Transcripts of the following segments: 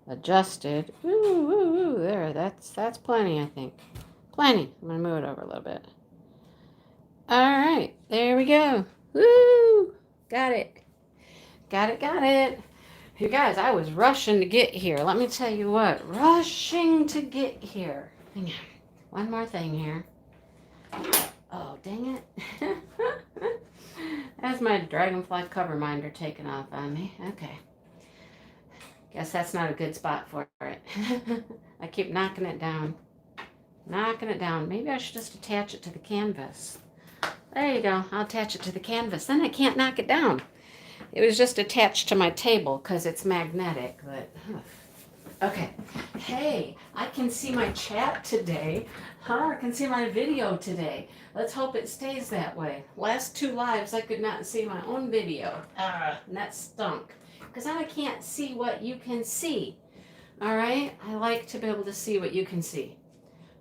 adjusted. Ooh, ooh, ooh, there. That's plenty, I think. Plenty. I'm gonna move it over a little bit. All right, there we go. Woo! Got it. Got it. Got it. You guys, I was rushing to get here. Let me tell you what, rushing to get here. Hang on. One more thing here. Oh, dang it. That's my dragonfly cover minder taking off on me. Okay. Guess that's not a good spot for it. I keep knocking it down. Knocking it down. Maybe I should just attach it to the canvas. There you go. I'll attach it to the canvas. Then I can't knock it down. It was just attached to my table because it's magnetic, but okay. Hey, I can see my chat today. I can see my video today. Let's hope it stays that way. Last two lives, I could not see my own video. And that stunk. Because I can't see what you can see. All right? I like to be able to see what you can see.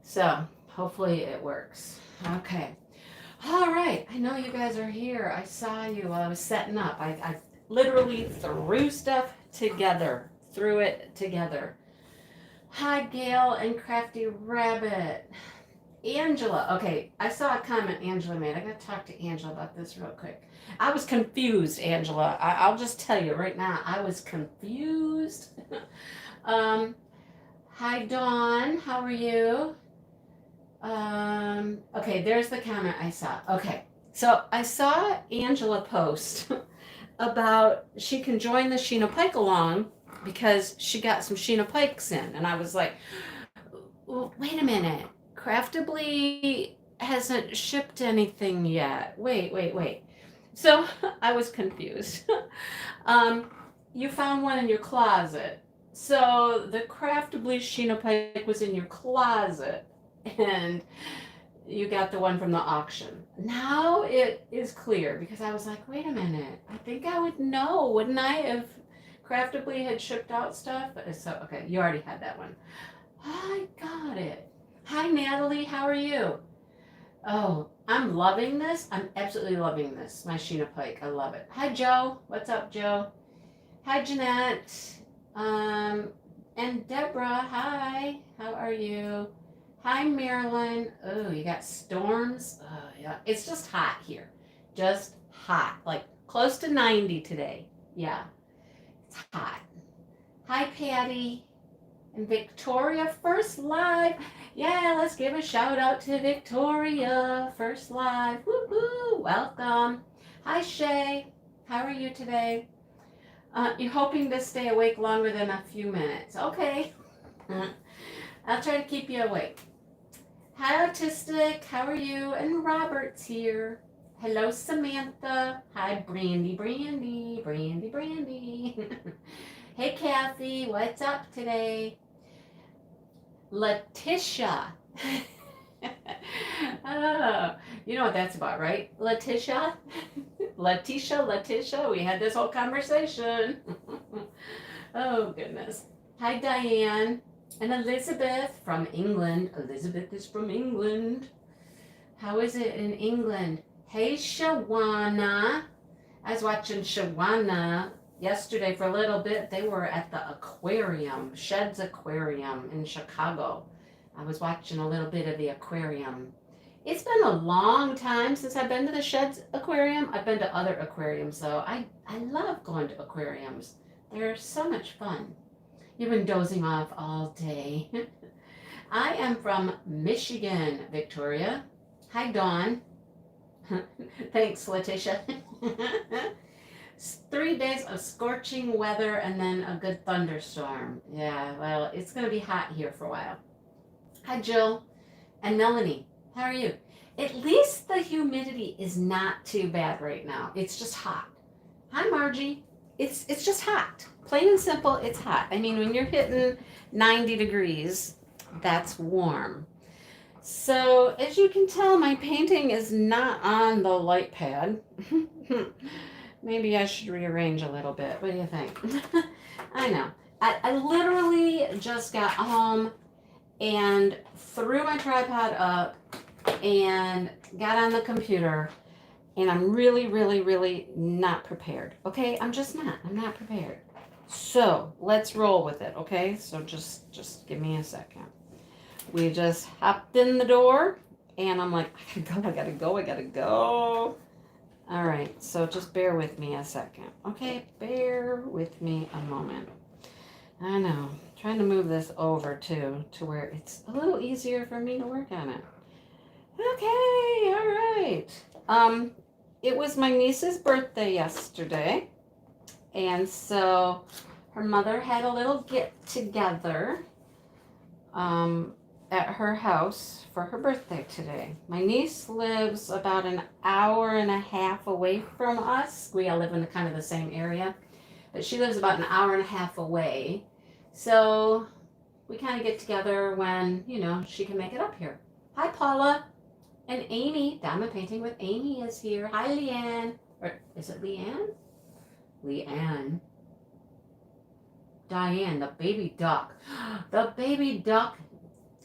So, hopefully it works. Okay. All right. I know you guys are here. I saw you while I was setting up. I literally threw stuff together. Threw it together. Hi, Gail and Crafty Rabbit. Angela. Okay, I saw a comment Angela made. I got to talk to Angela about this real quick. I was confused, Angela. I'll just tell you right now. I was confused. Hi, Dawn. How are you? Okay, there's the comment I saw. Okay, so I saw Angela post about she can join the Sheena Pike along because she got some Sheena Pikes in. And I was like, well, wait a minute. Craftably hasn't shipped anything yet. Wait. So I was confused. You found one in your closet. So the Craftably Sheena Pike was in your closet and you got the one from the auction. Now it is clear because I was like, wait a minute. I think I would know, wouldn't I, if Craftably had shipped out stuff? So, okay, you already had that one. I got it. Hi, Natalie. How are you? Oh, I'm loving this. I'm absolutely loving this. My Sheena Pike. I love it. Hi, Joe. What's up, Joe? Hi, Jeanette. And Deborah. Hi. How are you? Hi, Marilyn. Oh, you got storms? Oh, yeah. It's just hot here. Just hot. Like close to 90 today. Yeah. It's hot. Hi, Patty. And Victoria, first live. Yeah, let's give a shout out to Victoria, first live. Woohoo! Welcome. Hi, Shay. How are you today? You're hoping to stay awake longer than a few minutes. Okay. I'll try to keep you awake. Hi, Autistic. How are you? And Robert's here. Hello, Samantha. Hi, Brandy. Hey, Kathy. What's up today? Letitia. Oh, you know what that's about, right? Letitia? Letitia. We had this whole conversation. Oh, goodness. Hi, Diane. And Elizabeth from England. Elizabeth is from England. How is it in England? Hey, Shawana. I was watching Shawana yesterday for a little bit. They were at the aquarium, Shed's Aquarium in Chicago. I was watching a little bit of the aquarium. It's been a long time since I've been to the Shed's Aquarium. I've been to other aquariums though. I love going to aquariums. They're so much fun. You've been dozing off all day. I am from Michigan, Victoria. Hi, Dawn. Thanks, Letitia. 3 days of scorching weather and then a good thunderstorm. Yeah, well, it's going to be hot here for a while. Hi, Jill and Melanie. How are you? At least the humidity is not too bad right now. It's just hot. Hi, Margie. It's just hot. Plain and simple, it's hot. I mean, when you're hitting 90 degrees, that's warm. So, as you can tell, my painting is not on the light pad. Maybe I should rearrange a little bit. What do you think? I know. I literally just got home and threw my tripod up and got on the computer, and I'm really not prepared. Okay? I'm just not. I'm not prepared. So let's roll with it, okay? So just give me a second. We just hopped in the door, and I'm like, I gotta go. All right, so just bear with me a second, okay? Bear with me a moment. I know, trying to move this over too, to where it's a little easier for me to work on it. Okay, all right. It was my niece's birthday yesterday, and so her mother had a little get together at her house for her birthday today. My niece lives about an hour and a half away from us. We all live in kind of the same area, but she lives about an hour and a half away. So we kind of get together when, she can make it up here. Hi, Paula. And Amy, Diamond Painting with Amy is here. Hi, Leanne. Or is it Leanne? Leanne. Diane, the baby duck. The baby duck.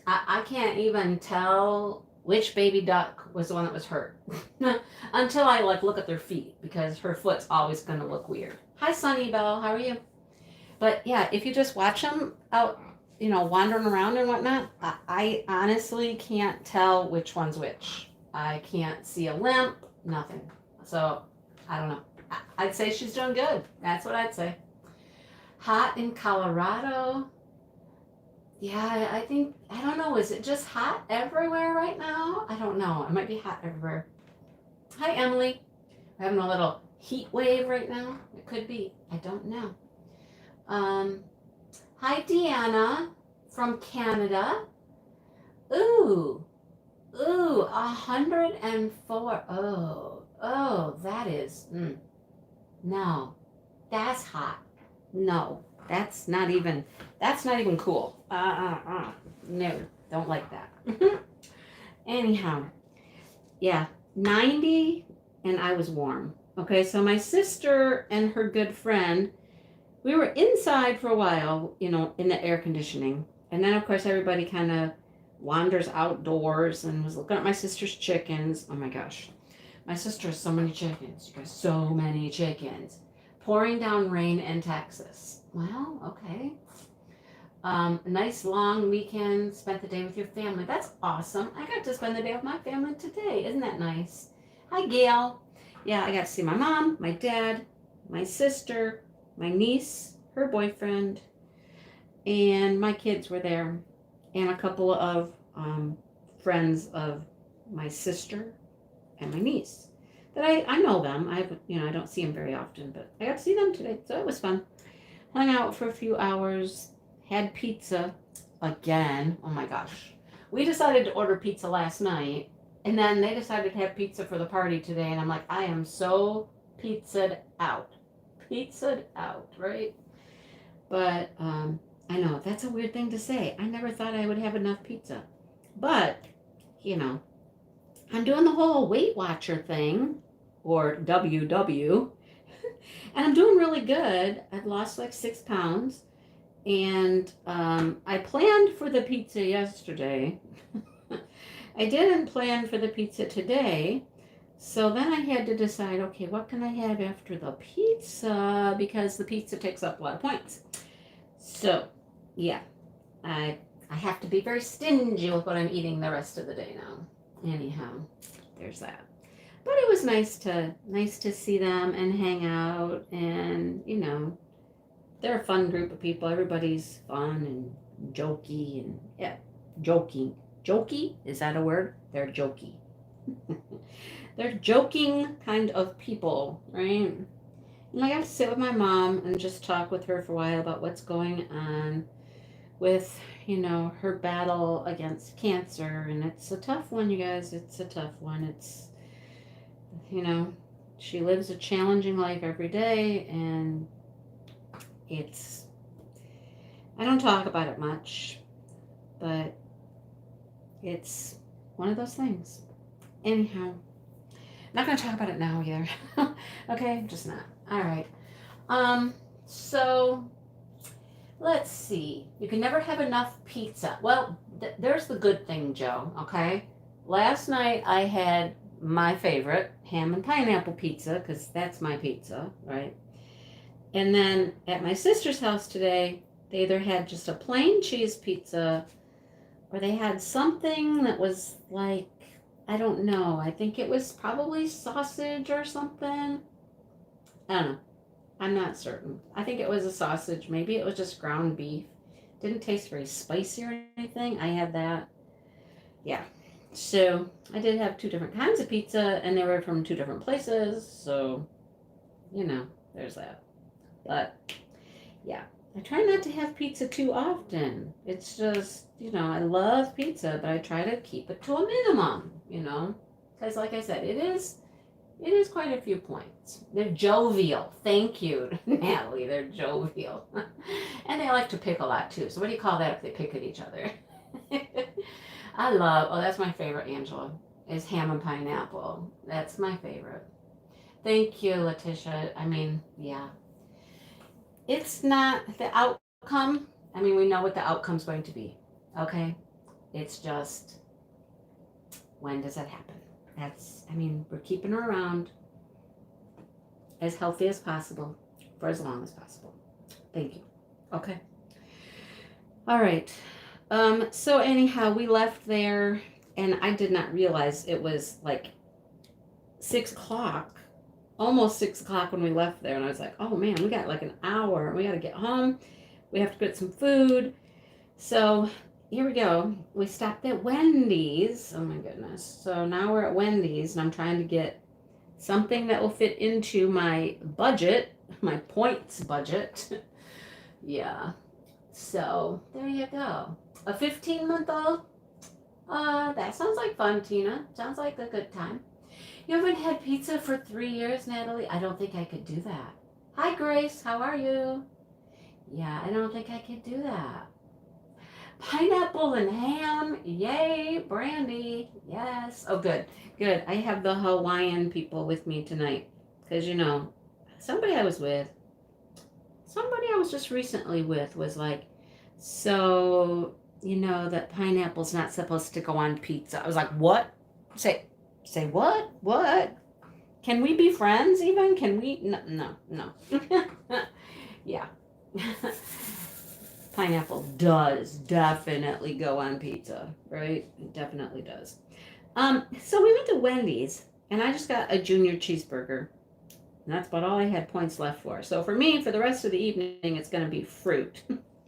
I can't even tell which baby duck was the one that was hurt until I look at their feet, because her foot's always going to look weird. Hi, Sunny Belle. How are you? But yeah, if you just watch them out, wandering around and whatnot, I honestly can't tell which one's which. I can't see a limp, nothing. So I don't know. I'd say she's doing good. That's what I'd say. Hot in Colorado. Yeah, I don't know. Is it just hot everywhere right now? I don't know. It might be hot everywhere. Hi, Emily. We're having a little heat wave right now. It could be. I don't know. Hi, Deanna from Canada. Ooh, 104. Oh, that is, no, that's hot. No, that's not even cool. No, don't like that. Anyhow, yeah, 90, and I was warm. Okay, so my sister and her good friend, we were inside for a while, in the air conditioning. And then, of course, everybody kind of wanders outdoors and was looking at my sister's chickens. Oh my gosh. My sister has so many chickens. You guys, so many chickens. Pouring down rain in Texas. Well, okay. A nice long weekend. Spent the day with your family. That's awesome. I got to spend the day with my family today. Isn't that nice? Hi, Gail. Yeah, I got to see my mom, my dad, my sister, my niece, her boyfriend, and my kids were there, and a couple of friends of my sister and my niece that I know them. I don't see them very often, but I got to see them today, so it was fun. Hung out for a few hours, had pizza again. Oh my gosh. We decided to order pizza last night, and then they decided to have pizza for the party today, and I'm like, I am so pizzaed out. Pizzaed out, right? But I know that's a weird thing to say. I never thought I would have enough pizza. But, I'm doing the whole Weight Watcher thing, or WW, and I'm doing really good. I've lost 6 pounds, and I planned for the pizza yesterday. I didn't plan for the pizza today. So then I had to decide, okay, what can I have after the pizza? Because the pizza takes up a lot of points. So, yeah, I have to be very stingy with what I'm eating the rest of the day now. Anyhow, there's that. But it was nice to see them and hang out, and they're a fun group of people. Everybody's fun and jokey, and yeah, joking. Jokey? Is that a word? They're jokey. They're joking kind of people, right? And I got to sit with my mom and just talk with her for a while about what's going on with, her battle against cancer. And it's a tough one, you guys. It's a tough one. It's, she lives a challenging life every day, and I don't talk about it much, but it's one of those things. Anyhow, not going to talk about it now either. Okay, just not. All right. So let's see. You can never have enough pizza. Well, there's the good thing, Joe. Okay. Last night I had my favorite ham and pineapple pizza, because that's my pizza, right? And then at my sister's house today, they either had just a plain cheese pizza or they had something that was like, I don't know. I think it was probably sausage or something. I don't know. I'm not certain. I think it was a sausage. Maybe it was just ground beef. Didn't taste very spicy or anything. I had that. Yeah. So I did have two different kinds of pizza, and they were from two different places. So, there's that. But yeah, I try not to have pizza too often. It's just, I love pizza, but I try to keep it to a minimum, because like I said, it is quite a few points. They're jovial. Thank you, Natalie. They're jovial. And they like to pick a lot too. So what do you call that if they pick at each other? That's my favorite, Angela, is ham and pineapple. That's my favorite. Thank you, Letitia. I mean, yeah. It's not the outcome. I mean, we know what the outcome's going to be. Okay? It's just, when does that happen? We're keeping her around as healthy as possible for as long as possible. Thank you. Okay. All right. So anyhow, we left there, and I did not realize it was like 6:00, almost 6:00 when we left there. And I was like, oh man, we got like an hour. We got to get home. We have to get some food. So here we go. We stopped at Wendy's. Oh my goodness. So now we're at Wendy's, and I'm trying to get something that will fit into my budget, my points budget. Yeah. So there you go. A 15-month-old? That sounds like fun, Tina. Sounds like a good time. You haven't had pizza for 3 years, Natalie? I don't think I could do that. Hi, Grace. How are you? Yeah, I don't think I could do that. Pineapple and ham. Yay, Brandy. Yes. Oh, good. Good. I have the Hawaiian people with me tonight. Because, somebody I was just recently with was like, so, that pineapple's not supposed to go on pizza. I was like, what? Say what? What? Can we be friends even? Can we? No. Yeah. Pineapple does definitely go on pizza, right? It definitely does. So we went to Wendy's, and I just got a junior cheeseburger. And that's about all I had points left for. So for me, for the rest of the evening, it's going to be fruit.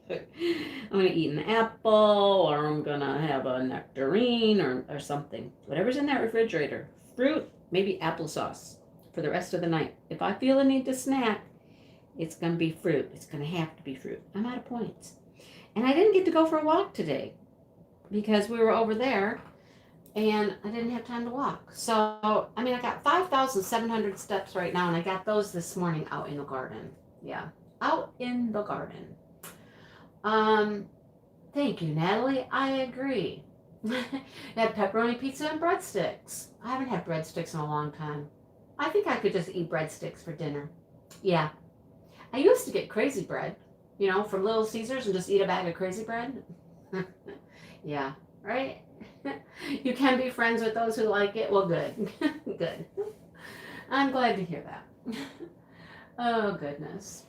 I'm going to eat an apple, or I'm going to have a nectarine or something. Whatever's in that refrigerator. Fruit, maybe applesauce for the rest of the night. If I feel a need to snack, it's going to be fruit. It's going to have to be fruit. I'm out of points. And I didn't get to go for a walk today because we were over there and I didn't have time to walk. So, I got 5,700 steps right now, and I got those this morning out in the garden. Yeah, out in the garden. Thank you, Natalie. I agree. Had pepperoni pizza and breadsticks. I haven't had breadsticks in a long time. I think I could just eat breadsticks for dinner. Yeah. I used to get crazy bread, from Little Caesars and just eat a bag of crazy bread. Yeah, right? You can be friends with those who like it. Well, good. Good. I'm glad to hear that. Oh, goodness.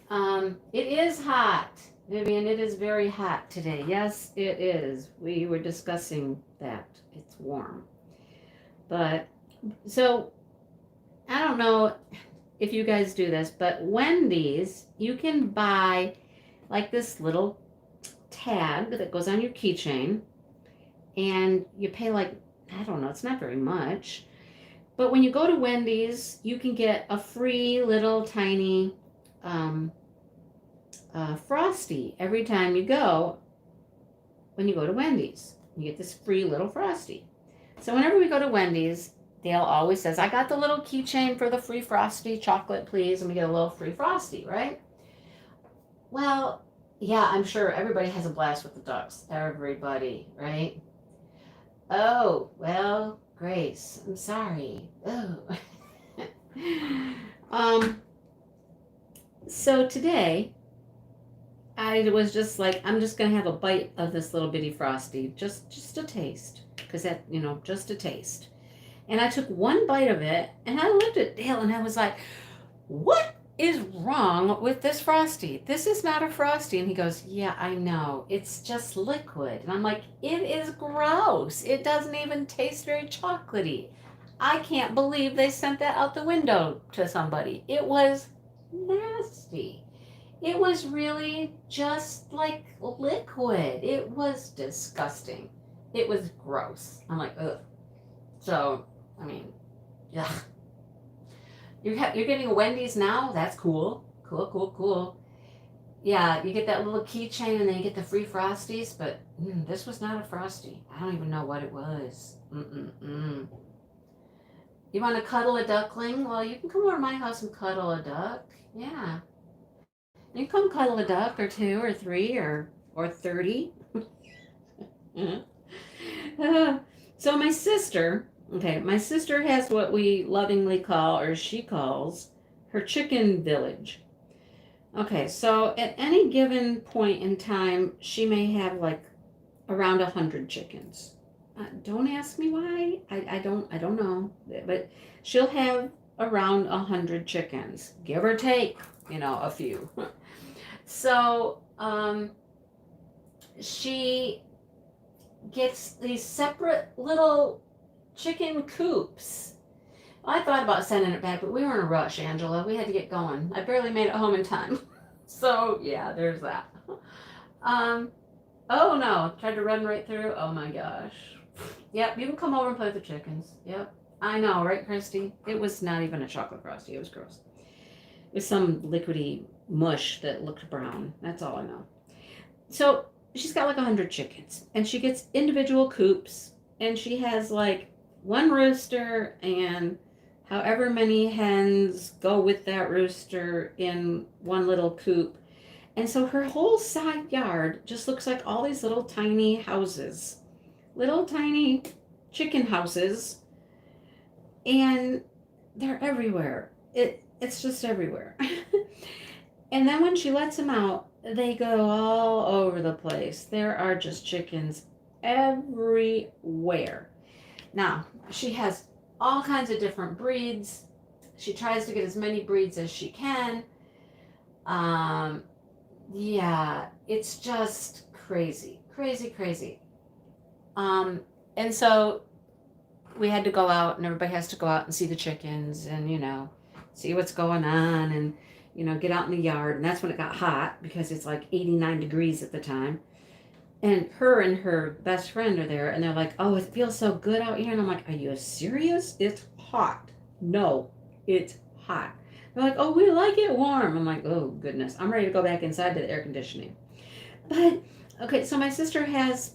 It is hot. Vivian, it is very hot today. Yes, it is. We were discussing that. It's warm. But, so, I don't know if you guys do this, but Wendy's, you can buy like this little tag that goes on your keychain, and you pay like, I don't know, it's not very much. But when you go to Wendy's, you can get a free little tiny Frosty every time you go when you go to Wendy's. You get this free little Frosty. So whenever we go to Wendy's, Dale always says, I got the little keychain for the free Frosty, chocolate please, and we get a little free Frosty, right? Well, yeah, I'm sure everybody has a blast with the ducks. Everybody, right? Oh, well, Grace, I'm sorry. Oh. So today, I was just like, I'm just going to have a bite of this little bitty Frosty, just a taste, because that, just a taste. And I took one bite of it, and I looked at Dale, and I was like, what is wrong with this Frosty? This is not a Frosty. And he goes, yeah, I know. It's just liquid. And I'm like, it is gross. It doesn't even taste very chocolatey. I can't believe they sent that out the window to somebody. It was nasty. It was really just like liquid. It was disgusting. It was gross. I'm like, ugh. So, I mean, yeah. You're getting a Wendy's now? That's cool. Cool, cool, cool. Yeah, you get that little keychain and then you get the free Frosties, but this was not a Frosty. I don't even know what it was. Mm-mm-mm. You want to cuddle a duckling? Well, you can come over to my house and cuddle a duck. Yeah. You can come cuddle a duck or two or three or 30. So my sister has what we lovingly call, or she calls, her chicken village. Okay, so at any given point in time, she may have like around 100 chickens. Don't ask me why. I don't know, but she'll have around 100 chickens, give or take, a few. So she gets these separate little chicken coops. I thought about sending it back, but we were in a rush, Angela. We had to get going. I barely made it home in time. So, yeah, there's that. Oh no, tried to run right through. Oh my gosh. Yep, you can come over and play with the chickens. Yep. I know, right, Christy? It was not even a chocolate frosty. It was gross. It was some liquidy mush that looked brown. That's all I know. So, she's got like 100 chickens, and she gets individual coops, and she has like one rooster and however many hens go with that rooster in one little coop. And so her whole side yard just looks like all these little tiny houses, little tiny chicken houses, and they're everywhere. It's just everywhere. And then when she lets them out, they go all over the place. There are just chickens everywhere. Now, she has all kinds of different breeds. She tries to get as many breeds as she can. Yeah, it's just crazy, crazy, crazy. And so we had to go out, and everybody has to go out and see the chickens and, see what's going on and, get out in the yard. And that's when it got hot because it's like 89 degrees at the time. And her best friend are there, and they're like, oh, it feels so good out here. And I'm like, are you serious? It's hot. No, it's hot. They're like, oh, we like it warm. I'm like, oh, goodness. I'm ready to go back inside to the air conditioning. But, okay, so my sister has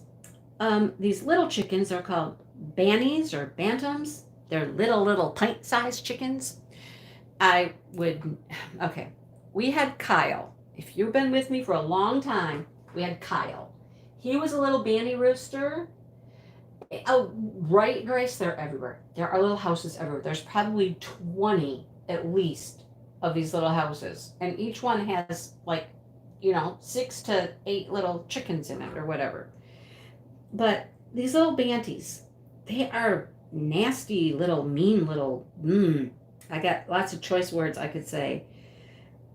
these little chickens. They're called bannies or bantams. They're little pint-sized chickens. Okay, we had Kyle. If you've been with me for a long time, we had Kyle. He was a little banny rooster. Oh, right, Grace? They're everywhere. There are little houses everywhere. There's probably 20 at least of these little houses. And each one has 6 to 8 little chickens in it or whatever. But these little banties, they are nasty little, mean little, I got lots of choice words I could say.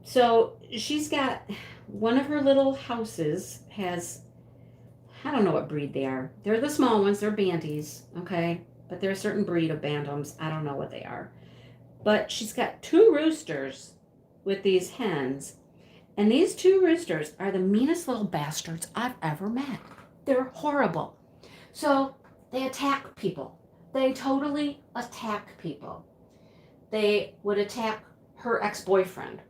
So she's got one of her little houses has, I don't know what breed they are. They're the small ones. They're banties, okay? But they're a certain breed of bantams. I don't know what they are. But she's got 2 roosters with these hens. And these 2 roosters are the meanest little bastards I've ever met. They're horrible. So they attack people. They totally attack people. They would attack her ex-boyfriend.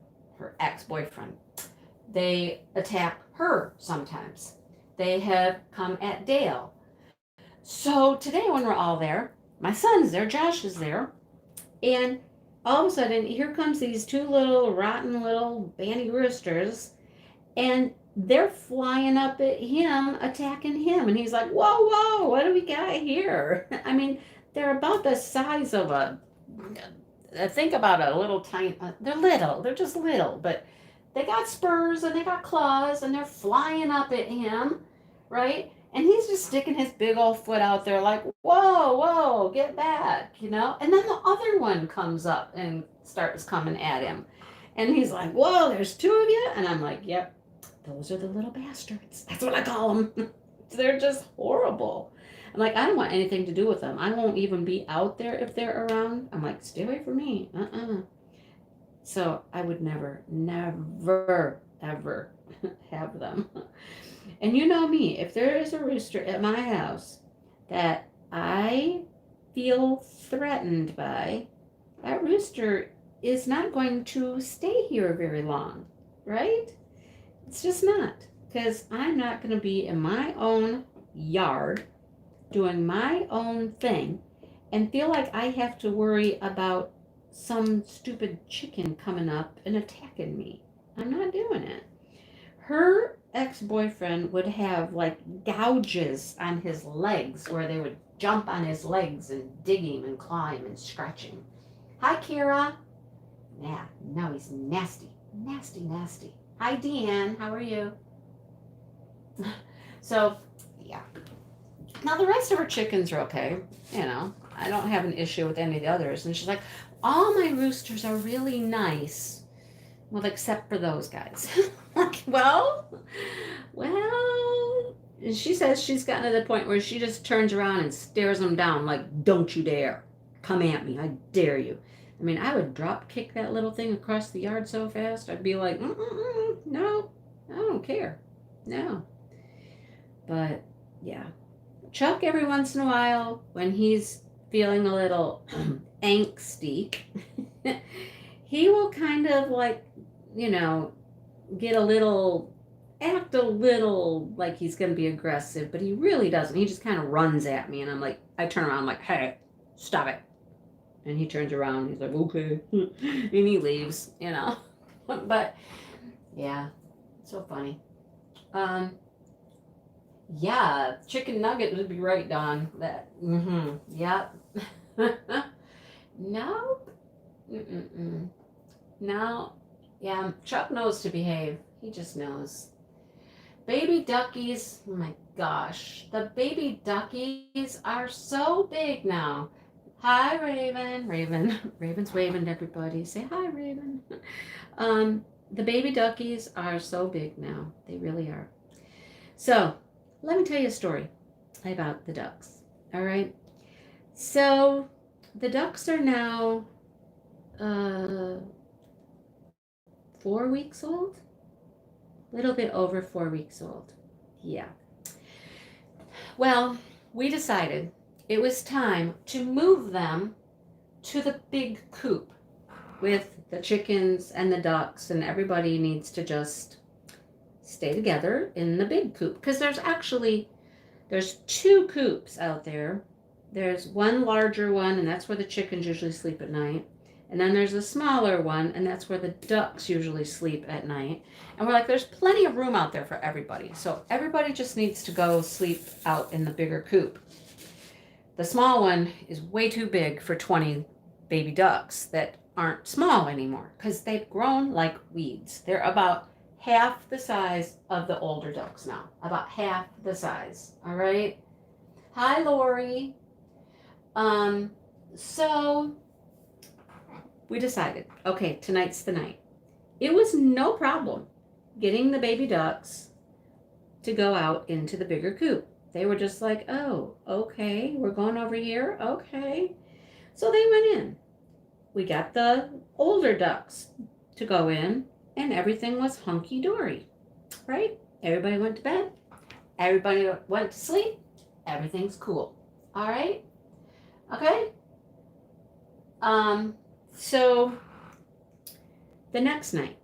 They attack her sometimes. They have come at Dale. So today when we're all there, my son's there, Josh is there, and all of a sudden here comes these 2 little rotten little banty roosters, and they're flying up at him, attacking him, and he's like, whoa, what do we got here? I mean, they're about the size of think about a little tiny, they're just little, but they got spurs and they got claws and they're flying up at him, right? And he's just sticking his big old foot out there like, whoa, get back, And then the other one comes up and starts coming at him. And he's like, whoa, there's two of you? And I'm like, yep, those are the little bastards. That's what I call them. They're just horrible. I'm like, I don't want anything to do with them. I won't even be out there if they're around. I'm like, stay away from me. So I would never, ever have them. And you know me, if there is a rooster at my house that I feel threatened by, that rooster is not going to stay here very long, right? It's just not, because I'm not going to be in my own yard doing my own thing and feel like I have to worry about some stupid chicken coming up and attacking me. I'm not doing it. Her ex-boyfriend would have like gouges on his legs where they would jump on his legs and dig him and claw him and scratch him. Hi, Kira. Yeah, no, he's nasty. Nasty, nasty. Hi, Deanne. How are you? So, yeah. Now, the rest of her chickens are okay. You know, I don't have an issue with any of the others. And she's like, all my roosters are really nice. Well, except for those guys. Like, well, and she says she's gotten to the point where she just turns around and stares them down like, don't you dare. Come at me. I dare you. I mean, I would drop kick that little thing across the yard so fast. I'd be like, no, I don't care. No. But, yeah. Chuck, every once in a while, when he's feeling a little angsty, he will kind of like, you know, act a little like he's going to be aggressive, but he really doesn't. He just kind of runs at me, and I'm like, I turn around, I'm like, hey, stop it. And he turns around, and he's like, okay. And he leaves, you know. But, yeah, so funny. Yeah, chicken nugget would be right, Dawn. That, yep. Nope. No. Yeah, Chuck knows to behave. He just knows. Baby duckies, oh my gosh. The baby duckies are so big now. Hi, Raven. Raven's waving to everybody. Say hi, Raven. The baby duckies are so big now. They really are. So, let me tell you a story about the ducks. All right. So, the ducks are now 4 weeks old. A little bit over 4 weeks old. Yeah. Well, we decided it was time to move them to the big coop with the chickens and the ducks, and everybody needs to just stay together in the big coop, because there's two coops out there. There's one larger one, and that's where the chickens usually sleep at night. And then there's a smaller one, and that's where the ducks usually sleep at night. And we're like, there's plenty of room out there for everybody. So everybody just needs to go sleep out in the bigger coop. The small one is way too big for 20 baby ducks that aren't small anymore, because they've grown like weeds. They're about half the size of the older ducks now. About half the size. All right. Hi, Lori. So we decided, okay, tonight's the night. It was no problem getting the baby ducks to go out into the bigger coop. They were just like, oh, okay, we're going over here. Okay. So they went in. We got the older ducks to go in, and everything was hunky-dory, right? Everybody went to bed. Everybody went to sleep. Everything's cool. All right? Okay? So the next night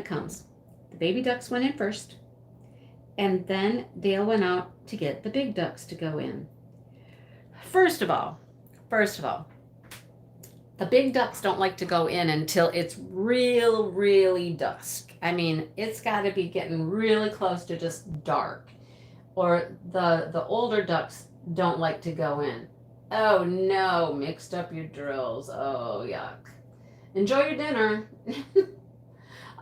comes. The baby ducks went in first, and then Dale went out to get the big ducks to go in. First of all, the big ducks don't like to go in until it's really dusk. I mean, it's got to be getting really close to just dark, or the older ducks don't like to go in. Oh no, mixed up your drills. Oh, yuck. Enjoy your dinner.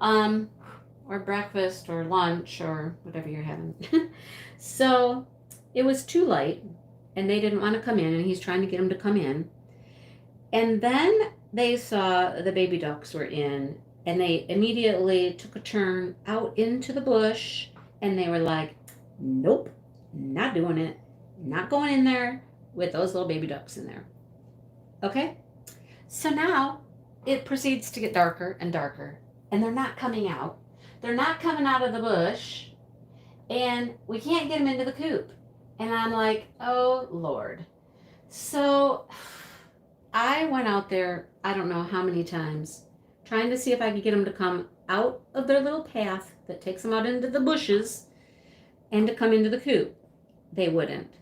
Or breakfast or lunch or whatever you're having. So it was too late, and they didn't want to come in, and he's trying to get them to come in. And then they saw the baby ducks were in, And they immediately took a turn out into the bush, and they were like, nope, not doing it. Not going in there with those little baby ducks in there. Okay? So now it proceeds to get darker and darker, and they're not coming out. They're not coming out of the bush, and we can't get them into the coop. And I'm like, oh, Lord. So I went out there, I don't know how many times, trying to see if I could get them to come out of their little path that takes them out into the bushes and to come into the coop. They wouldn't.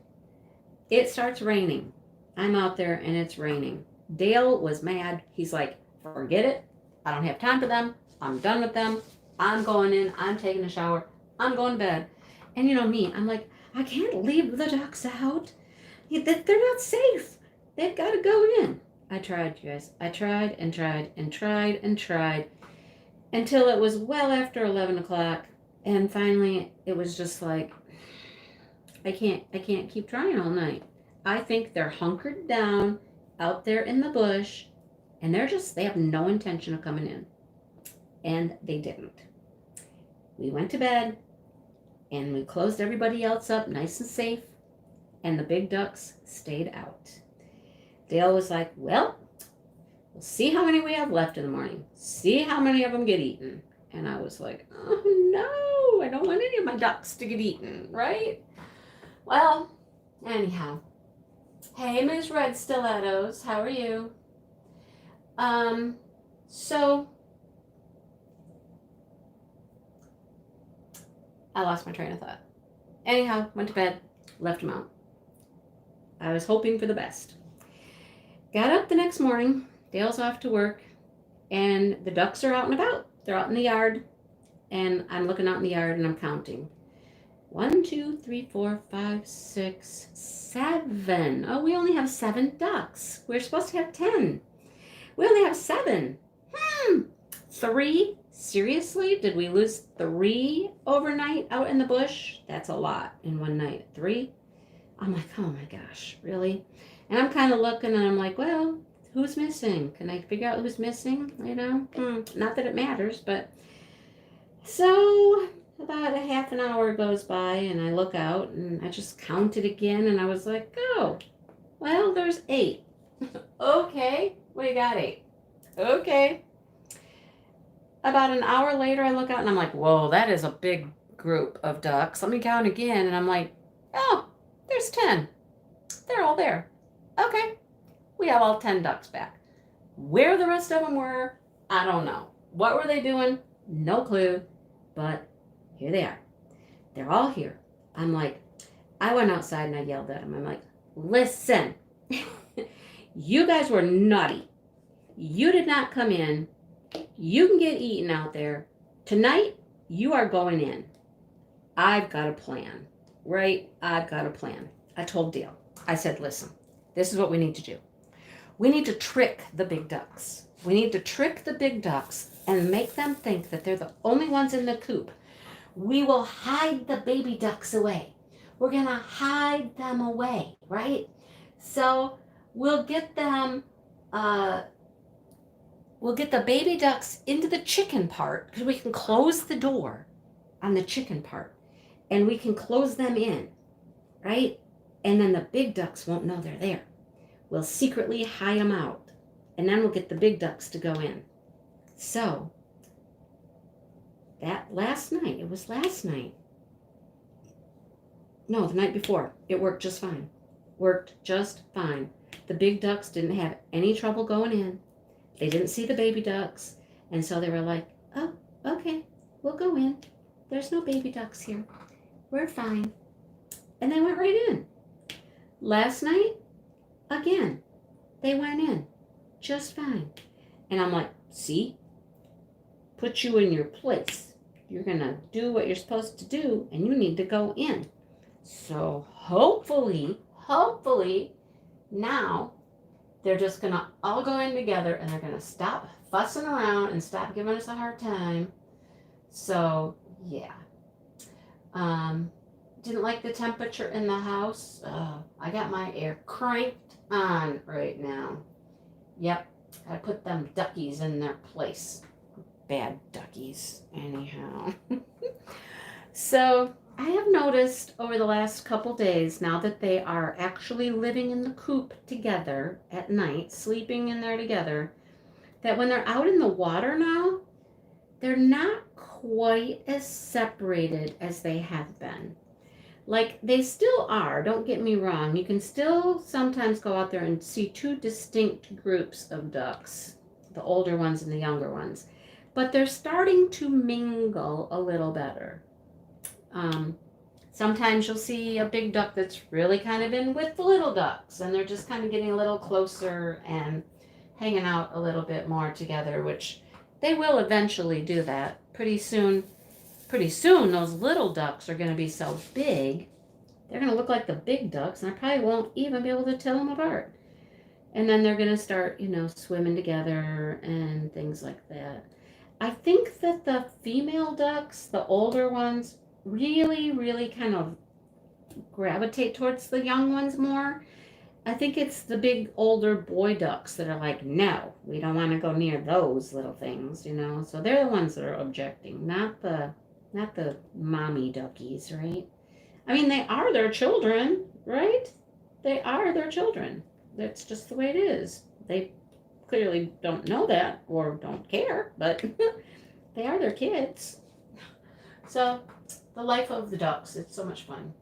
It starts raining. I'm out there and it's raining. Dale was mad. He's like, forget it. I don't have time for them. I'm done with them. I'm going in. I'm taking a shower. I'm going to bed. And you know me, I'm like, I can't leave the ducks out. They're not safe. They've got to go in. I tried, you guys. I tried and tried and tried and tried until it was well after 11 o'clock. And finally, it was just like, I can't keep trying all night. I think they're hunkered down out there in the bush, and they have no intention of coming in. And they didn't. We went to bed, and we closed everybody else up nice and safe, and the big ducks stayed out. Dale was like, well, we'll see how many we have left in the morning. See how many of them get eaten. And I was like, oh no, I don't want any of my ducks to get eaten, right? Well, anyhow. Hey, Ms. Red Stilettos, how are you? So I lost my train of thought. Anyhow, went to bed, left them out. I was hoping for the best. Got up the next morning, Dale's off to work, and the ducks are out and about. They're out in the yard, and I'm looking out in the yard and I'm counting. 1, 2, 3, 4, 5, 6, 7. Oh, we only have 7 ducks. We're supposed to have 10. We only have 7. 3? Seriously? Did we lose 3 overnight out in the bush? That's a lot in one night. 3? I'm like, oh my gosh, really? And I'm kind of looking and I'm like, well, who's missing? Can I figure out who's missing? You know? Not that it matters, but... So... About a half an hour goes by and I look out and I just counted again and I was like, oh, well, there's 8. Okay, we got 8. Okay. About an hour later, I look out and I'm like, whoa, that is a big group of ducks. Let me count again. And I'm like, oh, there's 10. They're all there. Okay, we have all 10 ducks back. Where the rest of them were, I don't know. What were they doing? No clue, but here they are. They're all here. I'm like, I went outside and I yelled at them. I'm like, listen, you guys were naughty. You did not come in. You can get eaten out there. Tonight, you are going in. I've got a plan, right? I've got a plan. I told Dale, I said, listen, this is what we need to do. We need to trick the big ducks. We need to trick the big ducks and make them think that they're the only ones in the coop. We will hide the baby ducks away. We're going to hide them away, right? So we'll get them, we'll get the baby ducks into the chicken part because we can close the door on the chicken part and we can close them in, right? And then the big ducks won't know they're there. We'll secretly hide them out and then we'll get the big ducks to go in. So that last night, it was last night. No, the night before. It worked just fine. Worked just fine. The big ducks didn't have any trouble going in. They didn't see the baby ducks. And so they were like, oh, okay, we'll go in. There's no baby ducks here. We're fine. And they went right in. Last night, again, they went in just fine. And I'm like, see? Put you in your place. You're going to do what you're supposed to do, and you need to go in. So hopefully, now they're just going to all go in together, and they're going to stop fussing around and stop giving us a hard time. So, yeah. Didn't like the temperature in the house. I got my air cranked on right now. Yep, I put them duckies in their place. bad duckies. Anyhow. So I have noticed over the last couple days, now that they are actually living in the coop together at night, sleeping in there together, that when they're out in the water now, they're not quite as separated as they have been. Like they still are, don't get me wrong. You can still sometimes go out there and see two distinct groups of ducks, the older ones and the younger ones. But they're starting to mingle a little better. Sometimes you'll see a big duck that's really kind of in with the little ducks, and they're just kind of getting a little closer and hanging out a little bit more together, which they will eventually do that. Pretty soon, those little ducks are going to be so big, they're going to look like the big ducks, and I probably won't even be able to tell them apart. And then they're going to start, swimming together and things like that. I think that the female ducks, the older ones, really, really kind of gravitate towards the young ones more. I think it's the big older boy ducks that are like, no, we don't want to go near those little things, So they're the ones that are objecting, not the mommy duckies, right? I mean, they are their children, right? They are their children. That's just the way it is. They clearly don't know that or don't care, but they are their kids. So, the life of the ducks, it's so much fun.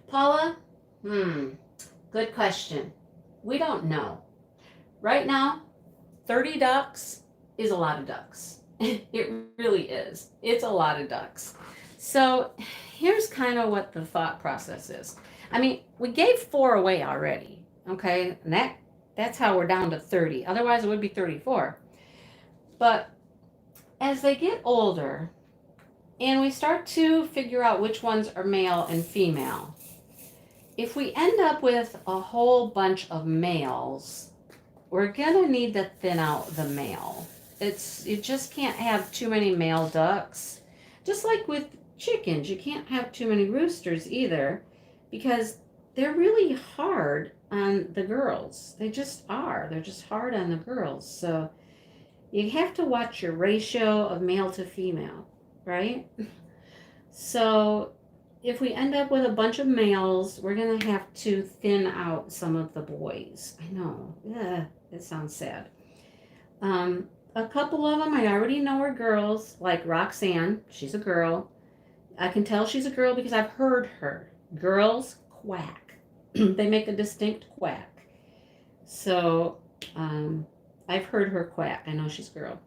Paula, good question. We don't know. Right now, 30 ducks is a lot of ducks. It really is. It's a lot of ducks. So here's kind of what the thought process is. I mean, we gave 4 away already, okay? And that's how we're down to 30. Otherwise, it would be 34. But as they get older, and we start to figure out which ones are male and female, if we end up with a whole bunch of males, we're gonna need to thin out the male. You just can't have too many male ducks. Just like with chickens, you can't have too many roosters either, because they're really hard on the girls. They just are. They're just hard on the girls. So you have to watch your ratio of male to female, right? So if we end up with a bunch of males, we're going to have to thin out some of the boys. I know. Yeah, it sounds sad. A couple of them I already know are girls, like Roxanne. She's a girl. I can tell she's a girl because I've heard her. Girls quack. They make a distinct quack. So I've heard her quack. I know she's a girl.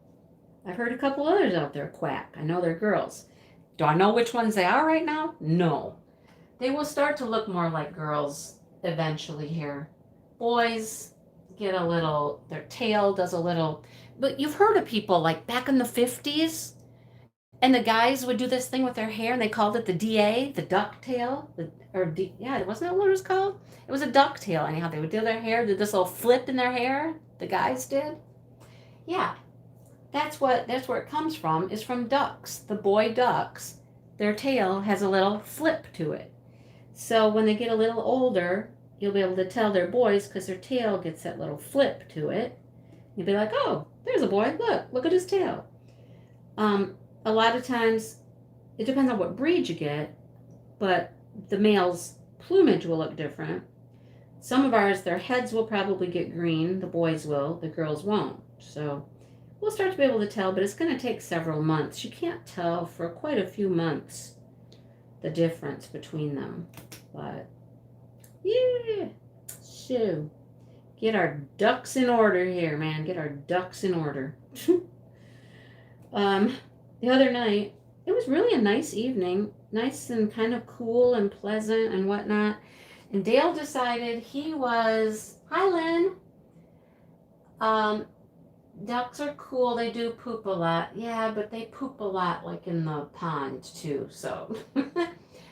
I've heard a couple others out there quack. I know they're girls. Do I know which ones they are right now? No. They will start to look more like girls eventually here. Boys get a little, their tail does a little, but you've heard of people like back in the 50s, and the guys would do this thing with their hair, and they called it the DA, the duck tail, yeah, wasn't that what it was called? It was a duck tail, anyhow. They would do their hair, did this little flip in their hair, the guys did. Yeah, that's where it comes from, is from ducks. The boy ducks, their tail has a little flip to it. So when they get a little older, you'll be able to tell they're boys because their tail gets that little flip to it. You'll be like, oh, there's a boy, look at his tail. A lot of times, it depends on what breed you get, but the male's plumage will look different. Some of ours, their heads will probably get green, the boys will, the girls won't. So we'll start to be able to tell, but it's going to take several months. You can't tell for quite a few months the difference between them. But yeah, so get our ducks in order here, man. Get our ducks in order. The other night, it was really a nice evening, nice and kind of cool and pleasant and whatnot. And Dale decided hi, Lynn. Ducks are cool. They do poop a lot. Yeah, but they poop a lot like in the pond too. So,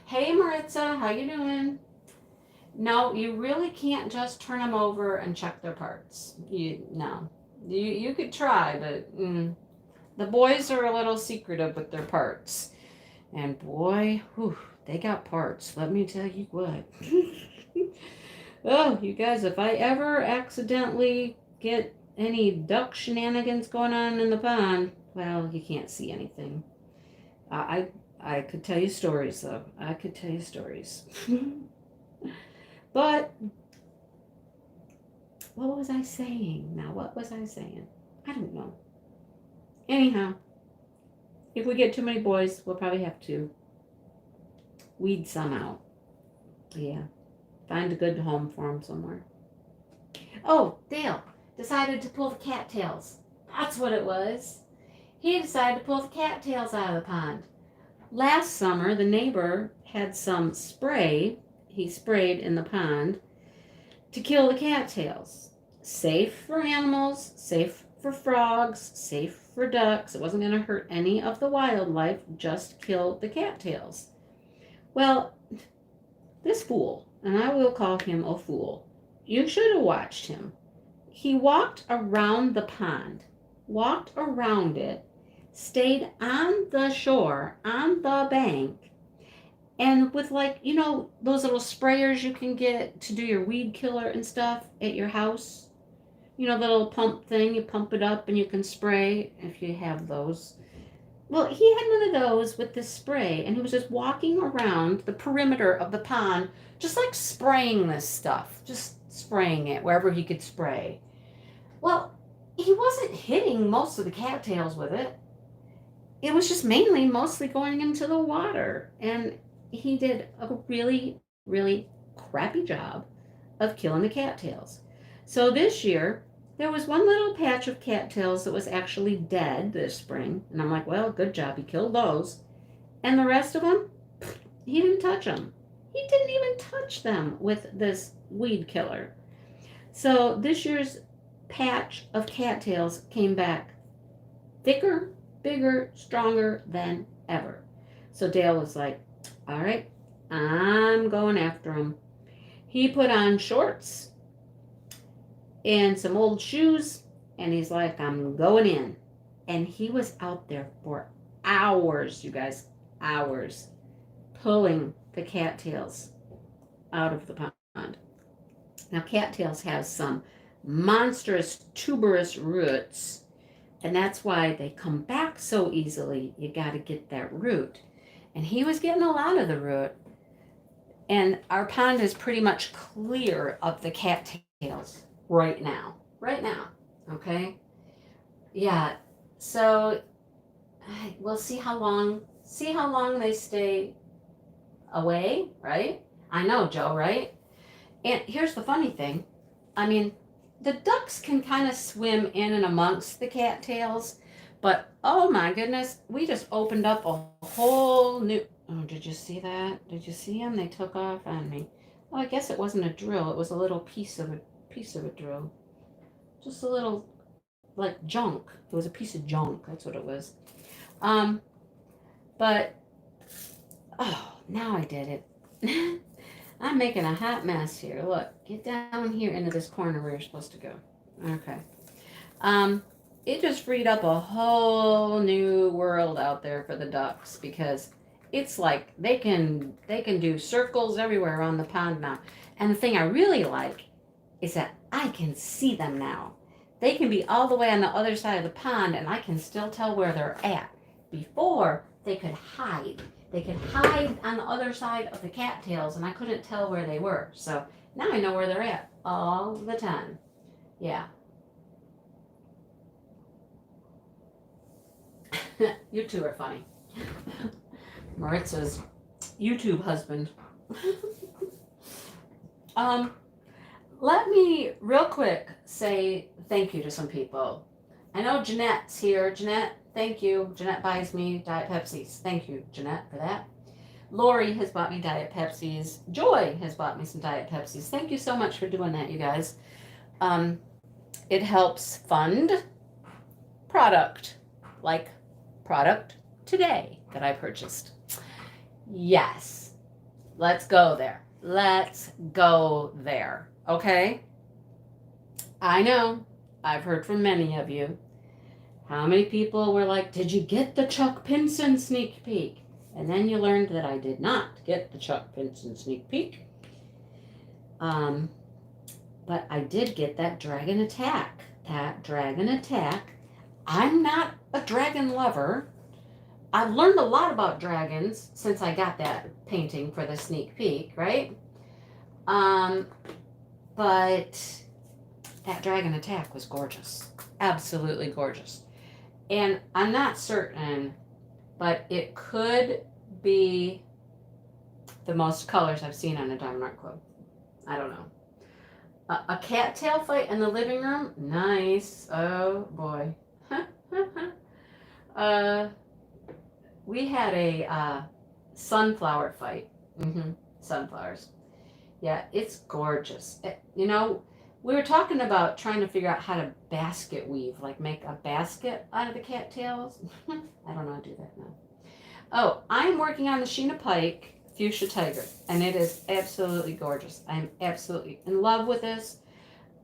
hey Maritza, how you doing? No, you really can't just turn them over and check their parts. You could try, but the boys are a little secretive with their parts. And boy, they got parts. Let me tell you what. Oh, you guys, if I ever accidentally get any duck shenanigans going on in the pond, Well, you can't see anything. I I could tell you stories though. I could tell you stories. But what was I saying? Now, what was I saying? I don't know. Anyhow, if we get too many boys, we'll probably have to weed some out. Yeah, find a good home for them somewhere. Oh, Dale decided to pull the cattails. That's what it was. He decided to pull the cattails out of the pond. Last summer, the neighbor had some spray he sprayed in the pond to kill the cattails. Safe for animals, safe for frogs, safe for ducks. It wasn't going to hurt any of the wildlife, just kill the cattails. Well, this fool, and I will call him a fool, you should have watched him. He walked around the pond, walked around it, stayed on the shore, on the bank, and with, like, those little sprayers you can get to do your weed killer and stuff at your house. The little pump thing, you pump it up and you can spray if you have those. Well, he had one of those with this spray, and he was just walking around the perimeter of the pond, just like spraying this stuff, just spraying it wherever he could spray. Well, he wasn't hitting most of the cattails with it. It was just mostly going into the water. And he did a really, really crappy job of killing the cattails. So this year, there was one little patch of cattails that was actually dead this spring. And I'm like, well, good job. He killed those. And the rest of them, he didn't touch them. He didn't even touch them with this weed killer. So this year's patch of cattails came back thicker, bigger, stronger than ever. So Dale was like, all right, I'm going after him. He put on shorts and some old shoes, and he's like, I'm going in. And he was out there for hours, you guys, hours, pulling the cattails out of the pond. Now, cattails have some monstrous tuberous roots, and that's why they come back so easily. You got to get that root. And he was getting a lot of the root, and our pond is pretty much clear of the cattails right now. Okay? Yeah. So we'll see how long they stay away, right? I know, Joe, right? And here's the funny thing. I mean, the ducks can kind of swim in and amongst the cattails, but oh my goodness, we just opened up a whole new. Oh, did you see that? Did you see them? They took off on me. Oh, I guess it wasn't a drill. It was a little piece of a drill. Just a little, like, junk. It was a piece of junk. That's what it was. But oh, now I did it. I'm making a hot mess here. Look, get down here into this corner where you're supposed to go. Okay. It just freed up a whole new world out there for the ducks, because it's like they can do circles everywhere around the pond now. And the thing I really like is that I can see them now. They can be all the way on the other side of the pond, and I can still tell where they're at. Before, they could hide. They could hide on the other side of the cattails, and I couldn't tell where they were. So now I know where they're at all the time. Yeah. You two are funny. Maritza's YouTube husband. Let me real quick say thank you to some people. I know Jeanette's here. Jeanette, thank you. Jeanette buys me Diet Pepsis. Thank you, Jeanette, for that. Lori has bought me Diet Pepsis. Joy has bought me some Diet Pepsis. Thank you so much for doing that, you guys. It helps fund product, like product today that I purchased. Yes, let's go there. Let's go there. Okay? I know, I've heard from many of you. How many people were like, did you get the Chuck Pinson sneak peek? And then you learned that I did not get the Chuck Pinson sneak peek. But I did get that Dragon Attack. That Dragon Attack I'm not a dragon lover. I've learned a lot about dragons since I got that painting for the sneak peek, right? Um, but that dragon attack was gorgeous. Absolutely gorgeous. And I'm not certain, but it could be the most colors I've seen on a Diamond Art Club. I don't know. A cattail fight in the living room? Nice. Oh boy. uh, we had a sunflower fight. Sunflowers. Yeah, it's gorgeous. You know, we were talking about trying to figure out how to basket weave, like make a basket out of the cattails. I don't know how to do that now. Oh, I'm working on the Sheena Pike Fuchsia Tiger, and it is absolutely gorgeous. I'm absolutely in love with this.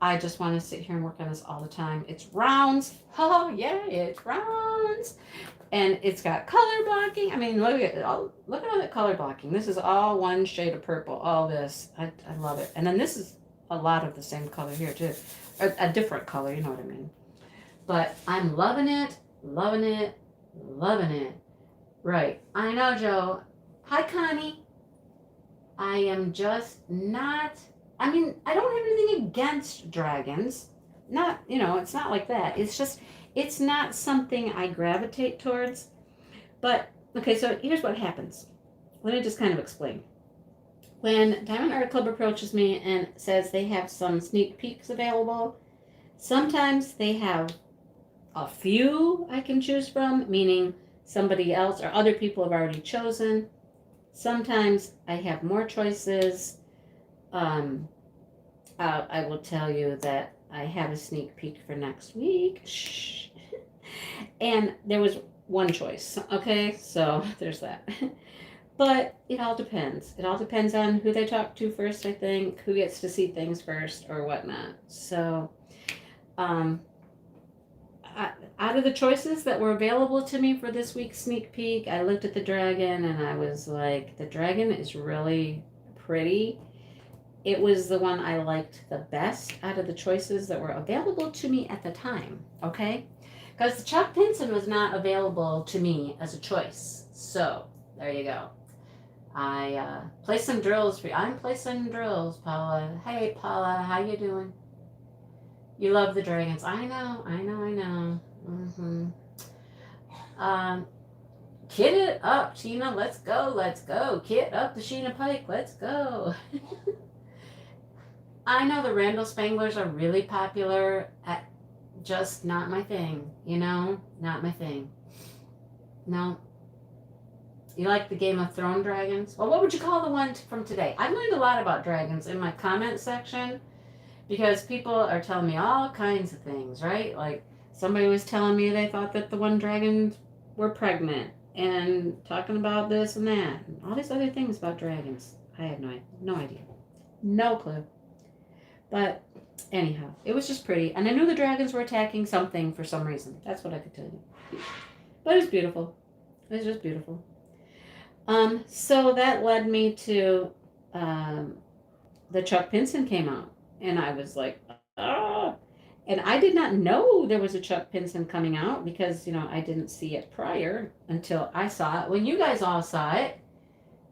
I just want to sit here and work on this all the time. It's rounds. Oh, yeah, it's rounds. And it's got color blocking. I mean, look at all that color blocking. This is all one shade of purple. All this. I love it. And then this is a lot of the same color here, too. A different color, you know what I mean. But I'm loving it, loving it, loving it. Right. I know, Joe. Hi, Connie. I am just not. I mean, I don't have anything against dragons. Not, it's not like that. It's just, it's not something I gravitate towards. But, okay, so here's what happens. Let me just kind of explain. When Diamond Art Club approaches me and says they have some sneak peeks available, sometimes they have a few I can choose from, meaning somebody else or other people have already chosen. Sometimes I have more choices. I will tell you that I have a sneak peek for next week. Shh. And there was one choice. Okay, so there's that. But it all depends. It all depends on who they talk to first, I think, who gets to see things first or whatnot. So, out of the choices that were available to me for this week's sneak peek, I looked at the dragon and I was like, the dragon is really pretty. It was the one I liked the best out of the choices that were available to me at the time, okay? Because the Chuck Pinson was not available to me as a choice. So, there you go. I play some drills for you. I'm placing drills, Paula. Hey, Paula, how you doing? You love the dragons. I know. Kit it up, Sheena. Let's go. Kit up the Sheena Pike. Let's go. I know the Randall Spanglers are really popular. Just not my thing, Not my thing. No. You like the Game of Thrones dragons? Well, what would you call the one from today? I've learned a lot about dragons in my comment section because people are telling me all kinds of things, right? Like somebody was telling me they thought that the one dragons were pregnant and talking about this and that and all these other things about dragons. I have no idea. No clue. But anyhow, it was just pretty. And I knew the dragons were attacking something for some reason. That's what I could tell you. But it was beautiful. It was just beautiful. So that led me to the Chuck Pinson came out. And I was like, ah. And I did not know there was a Chuck Pinson coming out because, I didn't see it prior until I saw it. When you guys all saw it,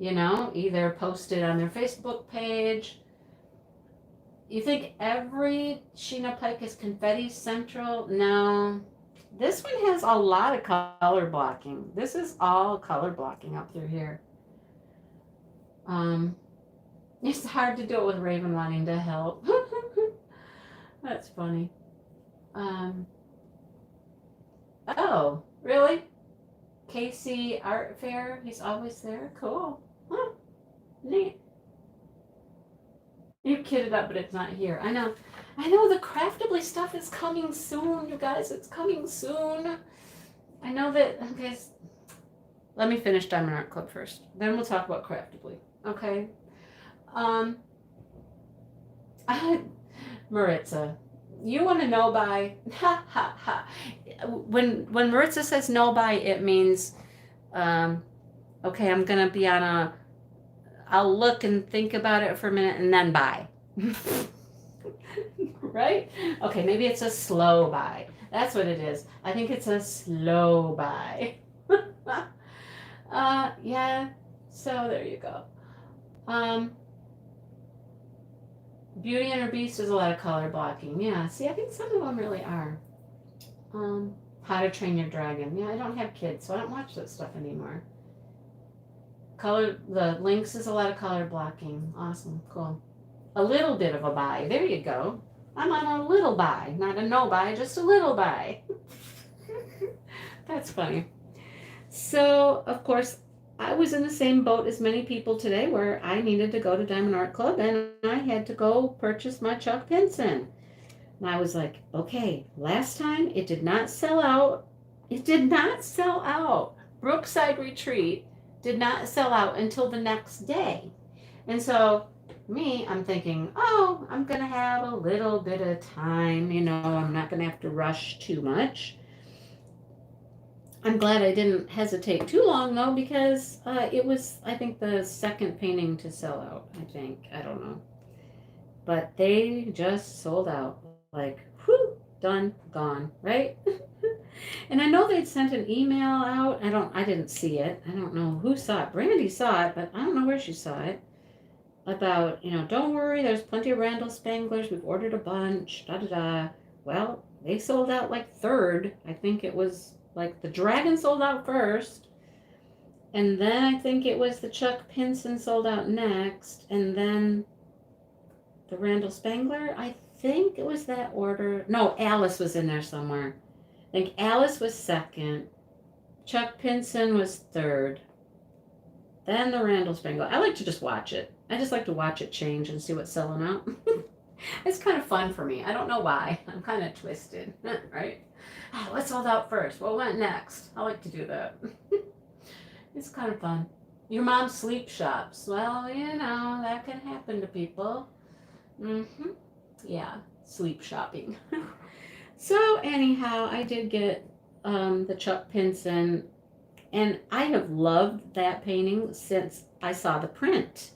either posted on their Facebook page. You think every Sheena Pike is confetti central? No. This one has a lot of color blocking. This is all color blocking up through here. It's hard to do it with Raven wanting to help. That's funny. Oh, really? Casey Art Fair? He's always there? Cool. Huh. Neat. You kitted up, but it's not here. I know the Craftably stuff is coming soon, you guys. It's coming soon. I know that, okay. Let me finish Diamond Art Club first. Then we'll talk about Craftably. Okay. Maritza, you want to know by, when Maritza says no by, it means, okay, I'm going to be on I'll look and think about it for a minute and then buy. Right? Okay, maybe it's a slow buy. That's what it is. I think it's a slow buy. Yeah. So there you go. Um, Beauty and the Beast is a lot of color blocking. Yeah. See, I think some of them really are. Um, How to Train Your Dragon. Yeah, I don't have kids, so I don't watch that stuff anymore. The Lynx is a lot of color blocking. Awesome. Cool. A little bit of a buy. There you go. I'm on a little buy, not a no buy, just a little buy. That's funny. So, of course, I was in the same boat as many people today where I needed to go to Diamond Art Club and I had to go purchase my Chuck Pinson. And I was like, okay, last time it did not sell out. It did not sell out. Brookside Retreat did not sell out until the next day. And so I'm thinking, oh, I'm going to have a little bit of time. I'm not going to have to rush too much. I'm glad I didn't hesitate too long, though, because it was, I think, the second painting to sell out, I think. I don't know. But they just sold out. Like, whew, done, gone, right? And I know they'd sent an email out. I didn't see it. I don't know who saw it. Brandy saw it, but I don't know where she saw it. About, don't worry, there's plenty of Randall Spanglers. We've ordered a bunch, da-da-da. Well, they sold out like third. I think it was like the Dragon sold out first. And then I think it was the Chuck Pinson sold out next. And then the Randall Spangler, I think it was that order. No, Alice was in there somewhere. I think Alice was second. Chuck Pinson was third. Then the Randall Spangler. I like to just watch it. I just like to watch it change and see what's selling out. It's kind of fun for me. I don't know why. I'm kind of twisted, right? What sold out first? What went next? I like to do that. It's kind of fun. Your mom sleep shops. Well, that can happen to people. Yeah, sleep shopping. So anyhow, I did get the Chuck Pinson, and I have loved that painting since I saw the print.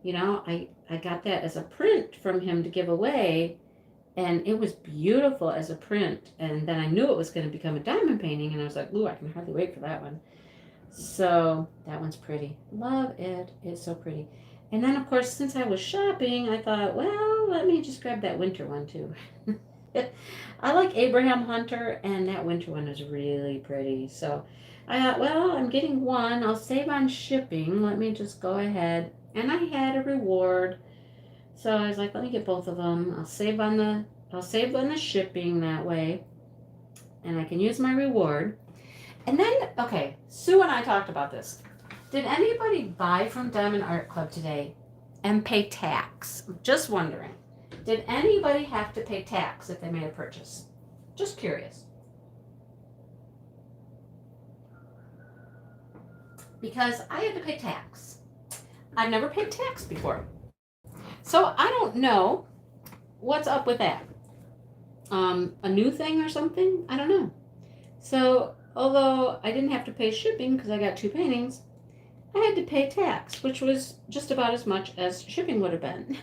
I got that as a print from him to give away, and it was beautiful as a print. And then I knew it was going to become a diamond painting, and I was like, ooh, I can hardly wait for that one. So that one's pretty. Love it. It's so pretty. And then, of course, since I was shopping, I thought, well, let me just grab that winter one, too. I like Abraham Hunter, and that winter one is really pretty. So I thought, well, I'm getting one. I'll save on shipping. Let me just go ahead. And I had a reward. So I was like, let me get both of them. I'll save on the shipping that way. And I can use my reward. And then, okay, Sue and I talked about this. Did anybody buy from Diamond Art Club today and pay tax? Just wondering. Did anybody have to pay tax if they made a purchase? Just curious. Because I had to pay tax. I've never paid tax before. So I don't know what's up with that. A new thing or something? I don't know. So although I didn't have to pay shipping because I got two paintings, I had to pay tax, which was just about as much as shipping would have been.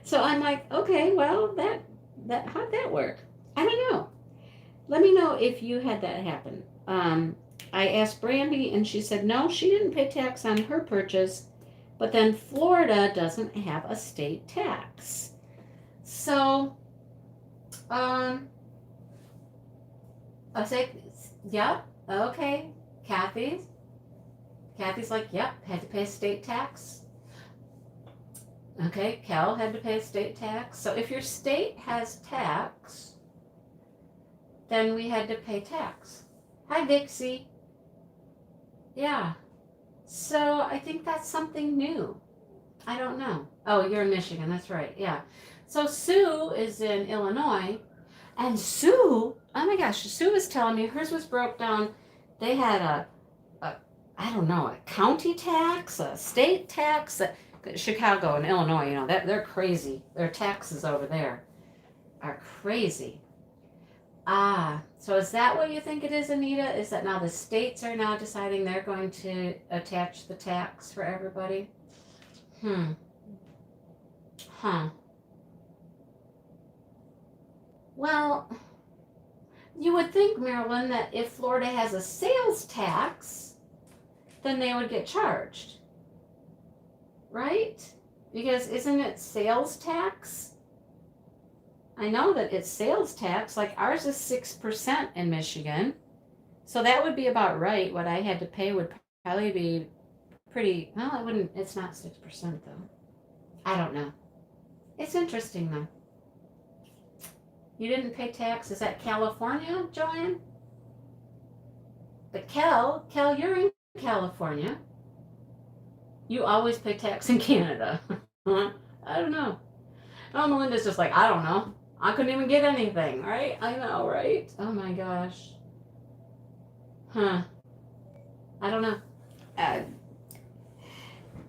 So I'm like, okay, well, how'd that work? I don't know. Let me know if you had that happen. I asked Brandy, and she said no, she didn't pay tax on her purchase, but then Florida doesn't have a state tax. So, I say, yep, okay. Kathy's like, yep, had to pay a state tax. Okay, Cal had to pay a state tax. So if your state has tax, then we had to pay tax. Hi, Dixie. Yeah. So I think that's something new. I don't know. Oh, you're in Michigan. That's right. Yeah. So Sue is in Illinois. And Sue, oh my gosh, Sue was telling me hers was broke down. They had a county tax, a state tax. Chicago and Illinois, they're crazy. Their taxes over there are crazy. So is that what you think it is, Anita? Is that now the states are now deciding they're going to attach the tax for everybody? Well, You would think, Marilyn, that if Florida has a sales tax, then they would get charged, right? Because isn't it sales tax? I know that it's sales tax. Like ours is 6% in Michigan. So that would be about right. What I had to pay would probably be pretty, well, it wouldn't, it's not 6% though. I don't know. It's interesting though. You didn't pay tax. Is that California, Joanne? But Kel, you're in California. You always pay tax in Canada. I don't know. Oh, Melinda's just like, I don't know. I couldn't even get anything, right? I know, right? Oh my gosh. Huh. I don't know. I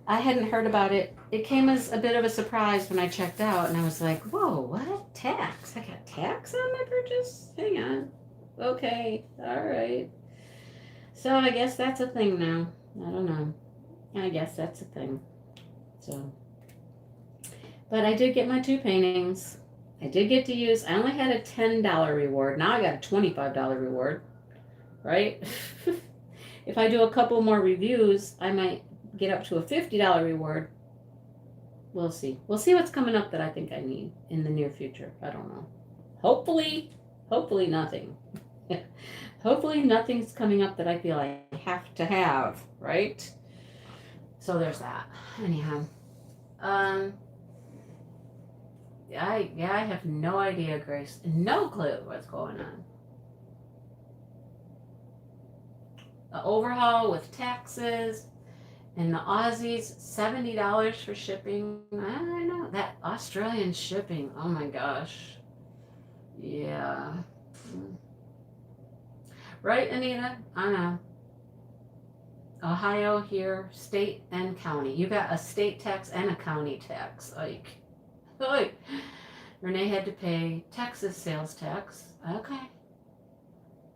hadn't heard about it. It came as a bit of a surprise when I checked out, and I was like, whoa, what? Tax? I got tax on my purchase? Hang on. Okay, all right. So I guess that's a thing now. I don't know. I guess that's a thing. So, but I did get my 2 paintings. I did get to use, I only had a $10 reward. Now I got a $25 reward, right? If I do a couple more reviews, I might get up to a $50 reward. We'll see. We'll see what's coming up that I think I need in the near future. I don't know. Hopefully nothing. Hopefully nothing's coming up that I feel I have to have, right? So there's that. Anyhow. I have no idea, Grace. No clue what's going on. The overhaul with taxes and the Aussies, $70 for shipping. I know that Australian shipping. Oh my gosh. Yeah. Right, Anita? I know. Ohio here, state and county. You got a state tax and a county tax. Like. Renee had to pay Texas sales tax. Okay.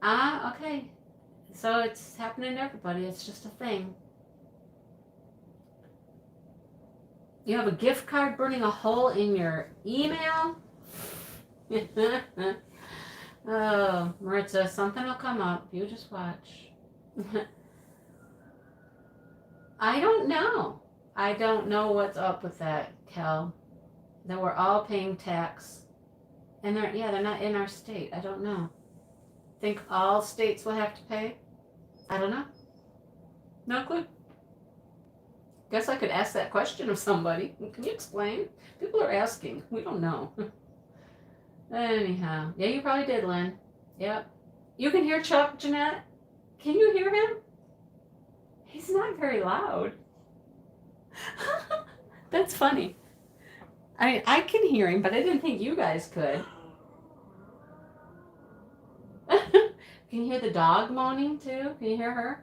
Okay. So it's happening to everybody. It's just a thing. You have a gift card burning a hole in your email? Oh, Maritza, something will come up. You just watch. I don't know. I don't know what's up with that, Kel. That we're all paying tax. And they're not in our state. I don't know. Think all states will have to pay? I don't know. No clue. Guess I could ask that question of somebody. Can you explain? People are asking. We don't know. Anyhow. Yeah, you probably did, Lynn. Yep. You can hear Chuck, Jeanette? Can you hear him? He's not very loud. That's funny. I can hear him, but I didn't think you guys could. Can you hear the dog moaning too? Can you hear her?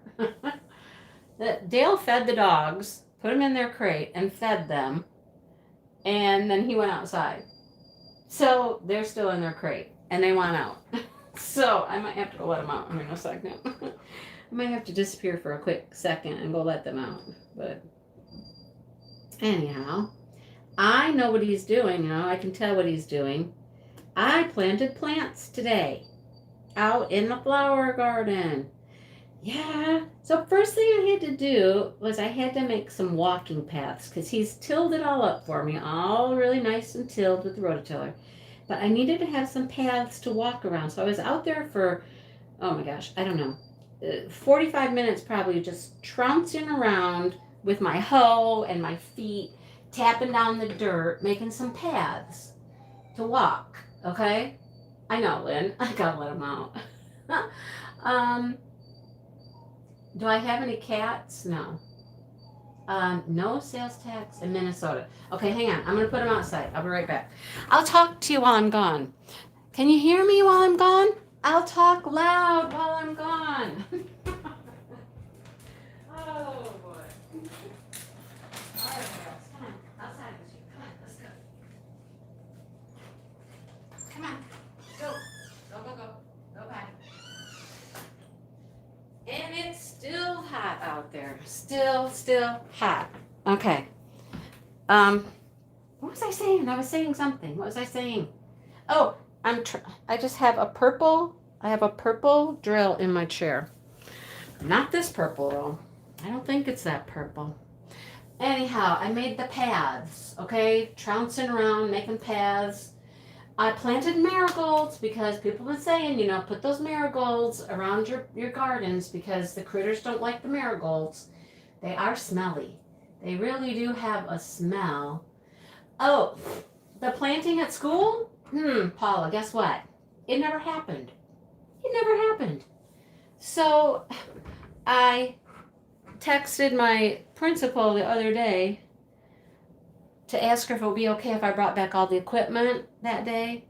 Dale fed the dogs, put them in their crate, and fed them. And then he went outside. So they're still in their crate, and they want out. So I might have to go let them out in a second. I might have to disappear for a quick second and go let them out. But anyhow. I know what he's doing, you know, I can tell what he's doing. I planted plants today out in the flower garden. Yeah. So first thing I had to do was I had to make some walking paths because he's tilled it all up for me, all really nice and tilled with the rototiller. But I needed to have some paths to walk around. So I was out there for, oh my gosh, I don't know, 45 minutes probably just trouncing around with my hoe and my feet, tapping down the dirt, making some paths to walk, okay? I know, Lynn. I gotta let them out. Do I have any cats? No. No sales tax in Minnesota. Okay, hang on. I'm gonna put them outside. I'll be right back. I'll talk to you while I'm gone. Can you hear me while I'm gone? I'll talk loud while I'm gone. Oh, boy. All right, girls, come on. Outside with you. Come on, let's go. Come on. Go. Go back. And it's still hot out there. Still hot. Okay. What was I saying? I was saying something. What was I saying? Oh, I just have a purple I have a purple drill in my chair. Not this purple though. I don't think it's that purple. Anyhow, I made the paths, okay? Trouncing around, making paths. I planted marigolds because people have been saying, put those marigolds around your gardens because the critters don't like the marigolds. They are smelly. They really do have a smell. Oh, the planting at school? Paula, guess what? It never happened. It never happened. So I texted my principal the other day to ask her if it would be okay if I brought back all the equipment that day.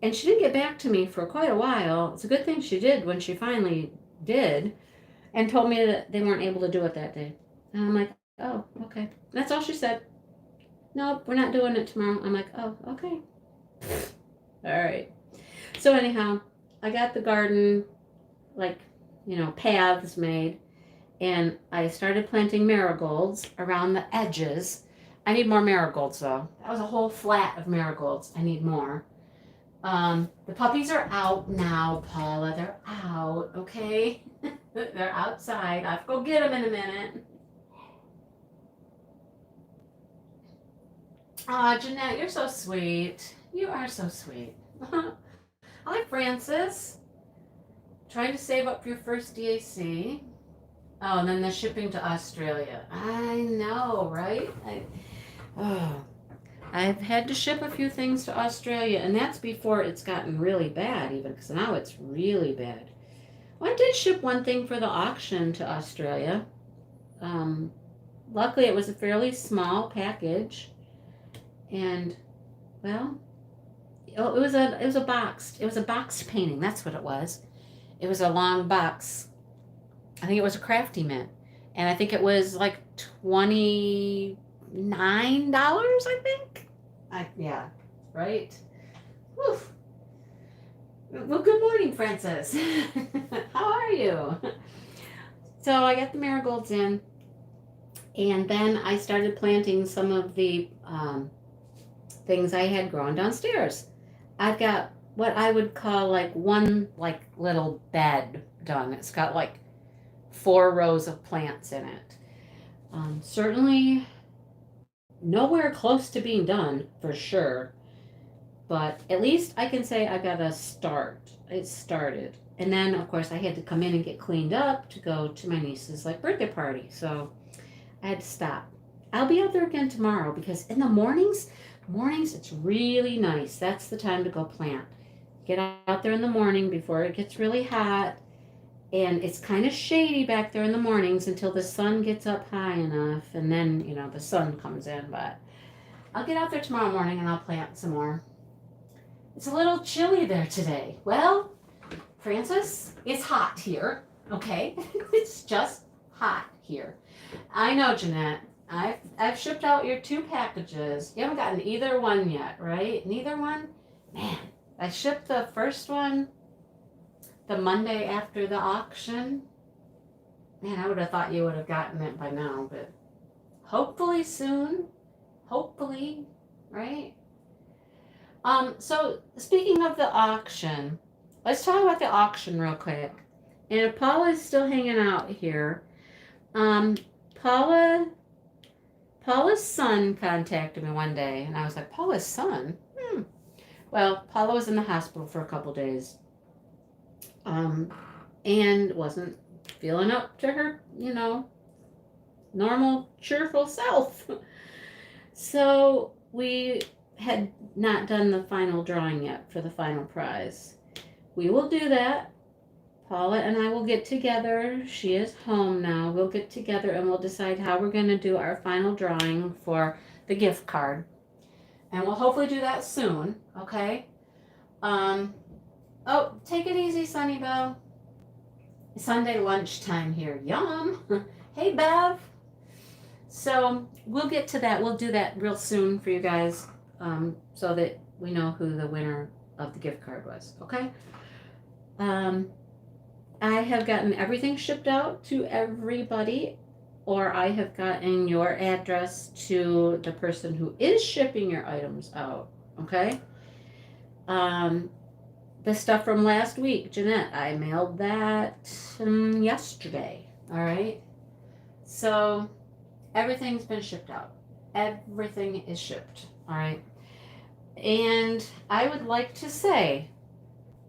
And she didn't get back to me for quite a while. It's a good thing she did when she finally did and told me that they weren't able to do it that day. And I'm like, oh, okay. That's all she said. Nope, we're not doing it tomorrow. I'm like, oh, okay. All right. So anyhow, I got the garden, paths made. And I started planting marigolds around the edges. I need more marigolds though. That was a whole flat of marigolds. I need more. The puppies are out now, Paula. They're out, okay? They're outside. I have to go get them in a minute. Aw, Jeanette, you're so sweet. You are so sweet. Hi, Francis. Trying to save up for your first DAC. Oh, and then the shipping to Australia. I know, right? I've had to ship a few things to Australia, and that's before it's gotten really bad, even, because now it's really bad. Well, I did ship one thing for the auction to Australia. Luckily, it was a fairly small package, and well, it was a boxed painting. That's what it was. It was a long box. I think it was a crafty mint, and I think it was like $29. I think. Yeah, right. Woof. Well, good morning, Francis. How are you? So I got the marigolds in, and then I started planting some of the things I had grown downstairs. I've got what I would call one little bed done. It's got 4 rows of plants in it. Certainly nowhere close to being done for sure, but at least I can say I got a start. It started. And then, of course, I had to come in and get cleaned up to go to my niece's birthday party. So I had to stop. I'll be out there again tomorrow because in the mornings it's really nice. That's the time to go plant. Get out there in the morning before it gets really hot. And it's kind of shady back there in the mornings until the sun gets up high enough, and then, the sun comes in. But I'll get out there tomorrow morning and I'll plant some more. It's a little chilly there today. Well, Francis, it's hot here, okay? It's just hot here. I know, Jeanette. I've shipped out your 2 packages. You haven't gotten either one yet, right? Neither one? Man, I shipped the first one the Monday after the auction. Man, I would have thought you would have gotten it by now, but hopefully soon. Hopefully, right? So speaking of the auction, let's talk about the auction real quick. And if Paula's still hanging out here, Paula's son contacted me one day, and I was like, Paula's son? Well, Paula was in the hospital for a couple days. And wasn't feeling up to her, normal, cheerful self. So we had not done the final drawing yet for the final prize. We will do that. Paula and I will get together. She is home now. We'll get together and we'll decide how we're going to do our final drawing for the gift card. And we'll hopefully do that soon, okay? Oh, take it easy, Sunny Belle. Sunday lunchtime here. Yum. Hey, Bev. So we'll get to that. We'll do that real soon for you guys, so that we know who the winner of the gift card was. Okay. I have gotten everything shipped out to everybody, or I have gotten your address to the person who is shipping your items out. Okay. the stuff from last week, Jeanette, I mailed that yesterday. All right. So everything's been shipped out. Everything is shipped. All right. And I would like to say,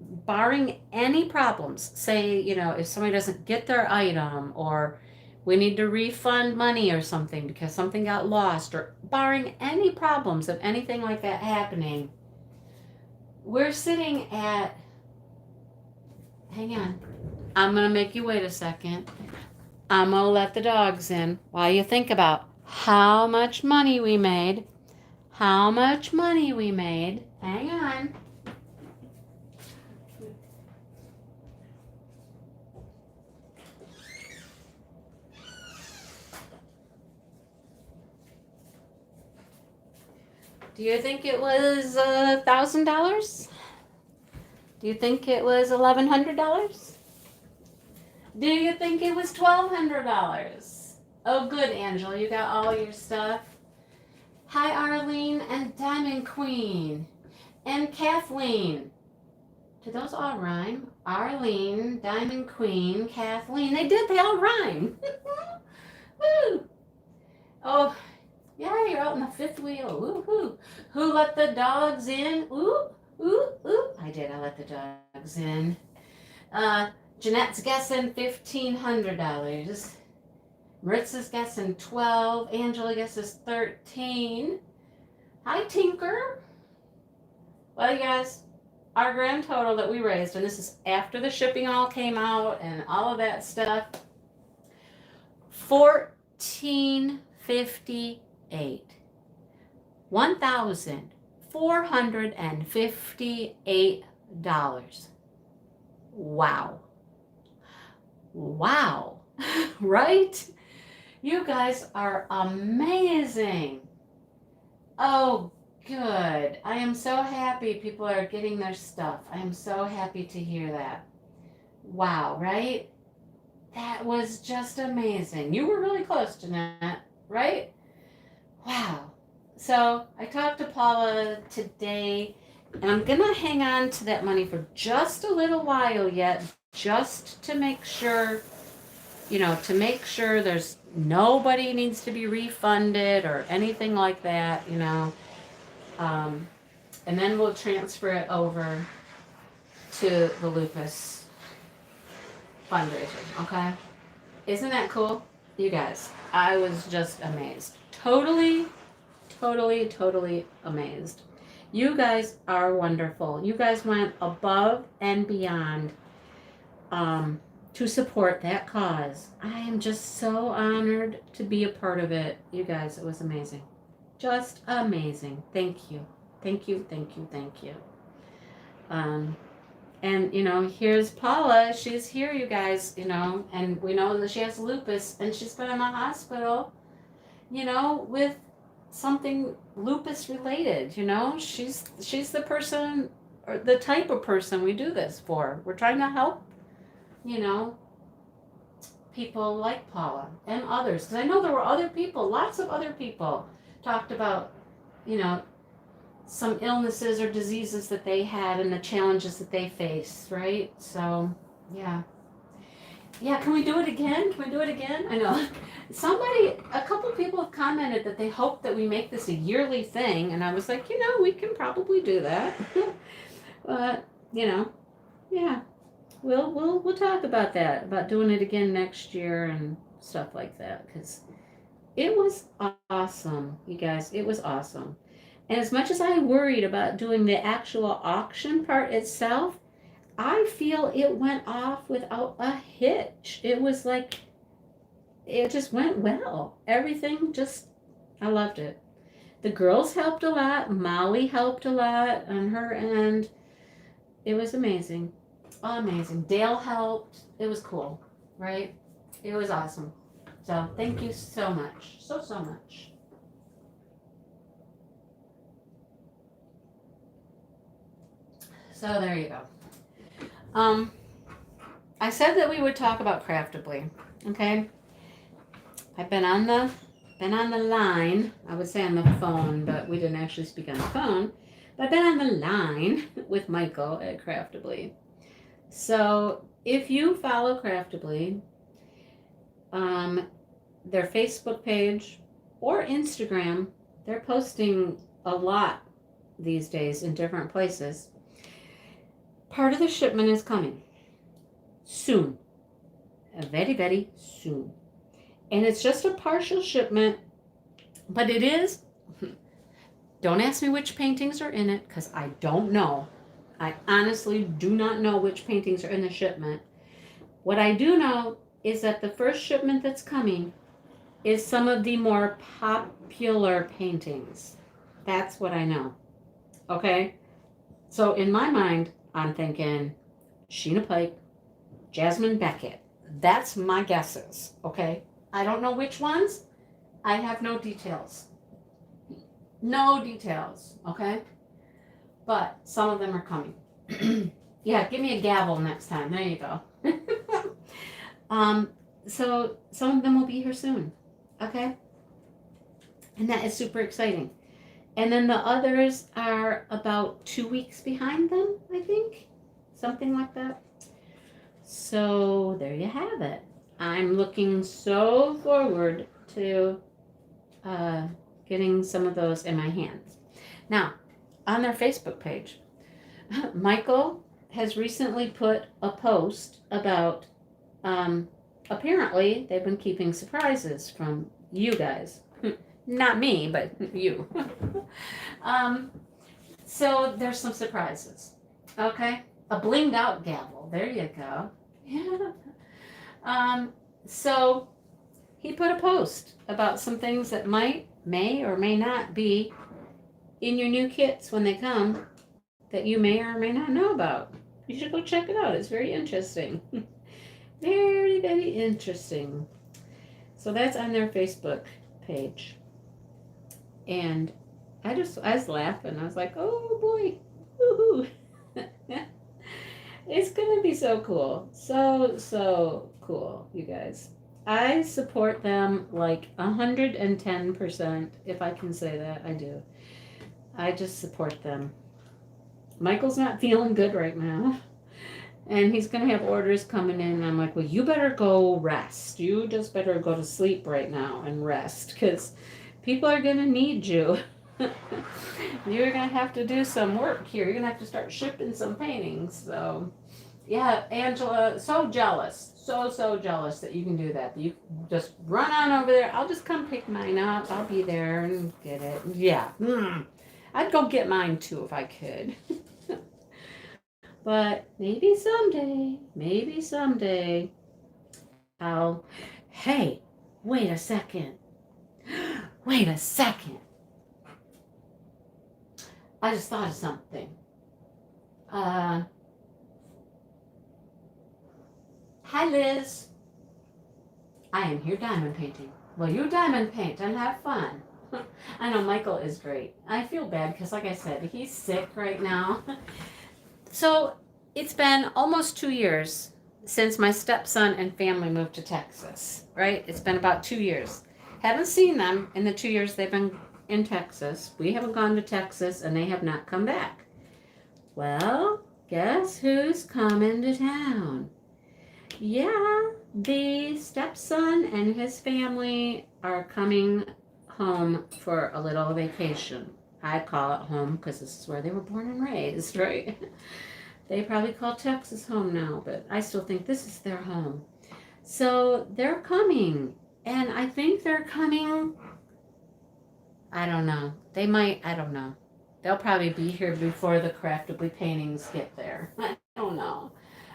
barring any problems, say, if somebody doesn't get their item or we need to refund money or something because something got lost, or barring any problems of anything like that happening, we're sitting at, hang on, I'm going to make you wait a second. I'm going to let the dogs in while you think about how much money we made. How much money we made. Hang on. Do you think it was $1,000? Do you think it was $1,100? Do you think it was $1,200? Oh, good, Angela. You got all your stuff. Hi, Arlene and Diamond Queen and Kathleen. Did those all rhyme? Arlene, Diamond Queen, Kathleen. They did. They all rhyme. Woo! Oh, yeah, you're out in the fifth wheel. Woo-hoo. Who let the dogs in? Ooh, ooh, ooh. I did. I let the dogs in. Jeanette's guessing $1,500. Maritza's guessing 12. Angela guesses 13. Hi, Tinker. Well, you guys, our grand total that we raised, and this is after the shipping all came out and all of that stuff, $1,458. $1,458. Wow. Wow. Right? You guys are amazing. Oh, good. I am so happy people are getting their stuff. I am so happy to hear that. Wow, right? That was just amazing. You were really close, Jeanette, right? Wow. So I talked to Paula today, and I'm going to hang on to that money for just a little while yet, just to make sure, there's nobody needs to be refunded or anything like that, and then we'll transfer it over to the lupus fundraiser, okay? Isn't that cool? You guys, I was just amazed. Totally amazed. You guys are wonderful. You guys went above and beyond to support that cause. I am just so honored to be a part of it. You guys, it was amazing. Just amazing. Thank you. Thank you. And, here's Paula. She's here, you guys, and we know that she has lupus, and she's been in the hospital, with something lupus related, She's the person, or the type of person we do this for. We're trying to help, people like Paula and others. Because I know there were other people, lots of other people talked about, some illnesses or diseases that they had and the challenges that they face, right? So, yeah. Yeah, can we do it again? I know. A couple people have commented that they hope that we make this a yearly thing, and I was like, we can probably do that. But, yeah. We'll talk about that, about doing it again next year and stuff like that, because it was awesome, you guys. It was awesome. And as much as I worried about doing the actual auction part itself, I feel it went off without a hitch. It was like, it just went well. Everything I loved it. The girls helped a lot. Molly helped a lot on her end. It was amazing. Amazing. Dale helped. It was cool, right? It was awesome. So thank you so much. So much. So there you go. I said that we would talk about Craftably, okay? I've been on the line. I would say on the phone, but we didn't actually speak on the phone I've been on the line with Michael at Craftably. So if you follow Craftably, their Facebook page or Instagram, they're posting a lot these days in different places. Part of the shipment is coming soon, very, very soon. And it's just a partial shipment, but it is. Don't ask me which paintings are in it because I don't know. I honestly do not know which paintings are in the shipment. What I do know is that the first shipment that's coming is some of the more popular paintings. That's what I know. Okay? So in my mind, I'm thinking Sheena Pike, Jasmine Beckett. That's my guesses. Okay? I don't know which ones. I have no details. No details. Okay? But some of them are coming. Yeah, give me a gavel next time. There you go. So some of them will be here soon. Okay? And that is super exciting. And then the others are about 2 weeks behind them, I think. Something like that. So there you have it. I'm looking so forward to getting some of those in my hands. Now, on their Facebook page, Michael has recently put a post about apparently they've been keeping surprises from you guys. Not me, but you. So there's some surprises. Okay? A blinged out gavel. There you go. Yeah. So he put a post about some things that may or may not be in your new kits when they come that you may or may not know about. You should go check it out. It's very interesting. Very, very interesting. So that's on their Facebook page. And I was laughing. I was like, oh boy. Woohoo. It's going to be so cool. So cool, you guys. I support them like 110%. If I can say that, I do. I just support them. Michael's not feeling good right now. And he's going to have orders coming in. And I'm like, well, you better go rest. You just better go to sleep right now and rest. Because people are going to need you. You're going to have to do some work here. You're going to have to start shipping some paintings. So, yeah, Angela, so jealous. So jealous that you can do that. You just run on over there. I'll just come pick mine up. I'll be there and get it. Yeah. I'd go get mine too if I could. But maybe someday, hey, wait a second. I just thought of something. Hi, Liz. I am here diamond painting. Well, you diamond paint and have fun. I know Michael is great. I feel bad because, like I said, he's sick right now. So it's been almost 2 years since my stepson and family moved to Texas, right? It's been about 2 years. Haven't seen them in the 2 years they've been in Texas. We haven't gone to Texas and they have not come back. Well, guess who's coming to town? Yeah, the stepson and his family are coming home for a little vacation. I call it home because this is where they were born and raised, right? They probably call Texas home now, but I still think this is their home. So they're coming, and I think they're coming, I don't know. I don't know. They'll probably be here before the Craftably paintings get there. I don't know.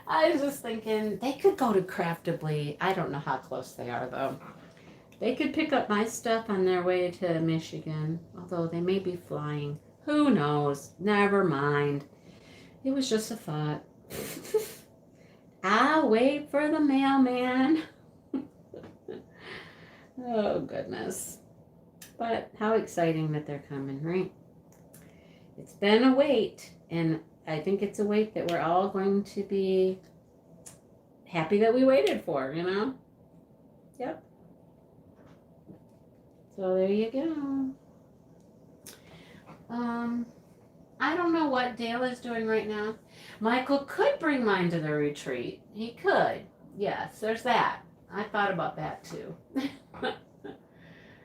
I was just thinking they could go to Craftably. I don't know how close they are, though. They could pick up my stuff on their way to Michigan, although they may be flying. Who knows? Never mind. It was just a thought. I'll wait for the mailman. Oh, goodness. But how exciting that they're coming, right? It's been a wait, and I think it's a wait that we're all going to be happy that we waited for, you know? Yep. So there you go. I don't know what Dale is doing right now. Michael could bring mine to the retreat. He could. Yes, there's that. I thought about that too.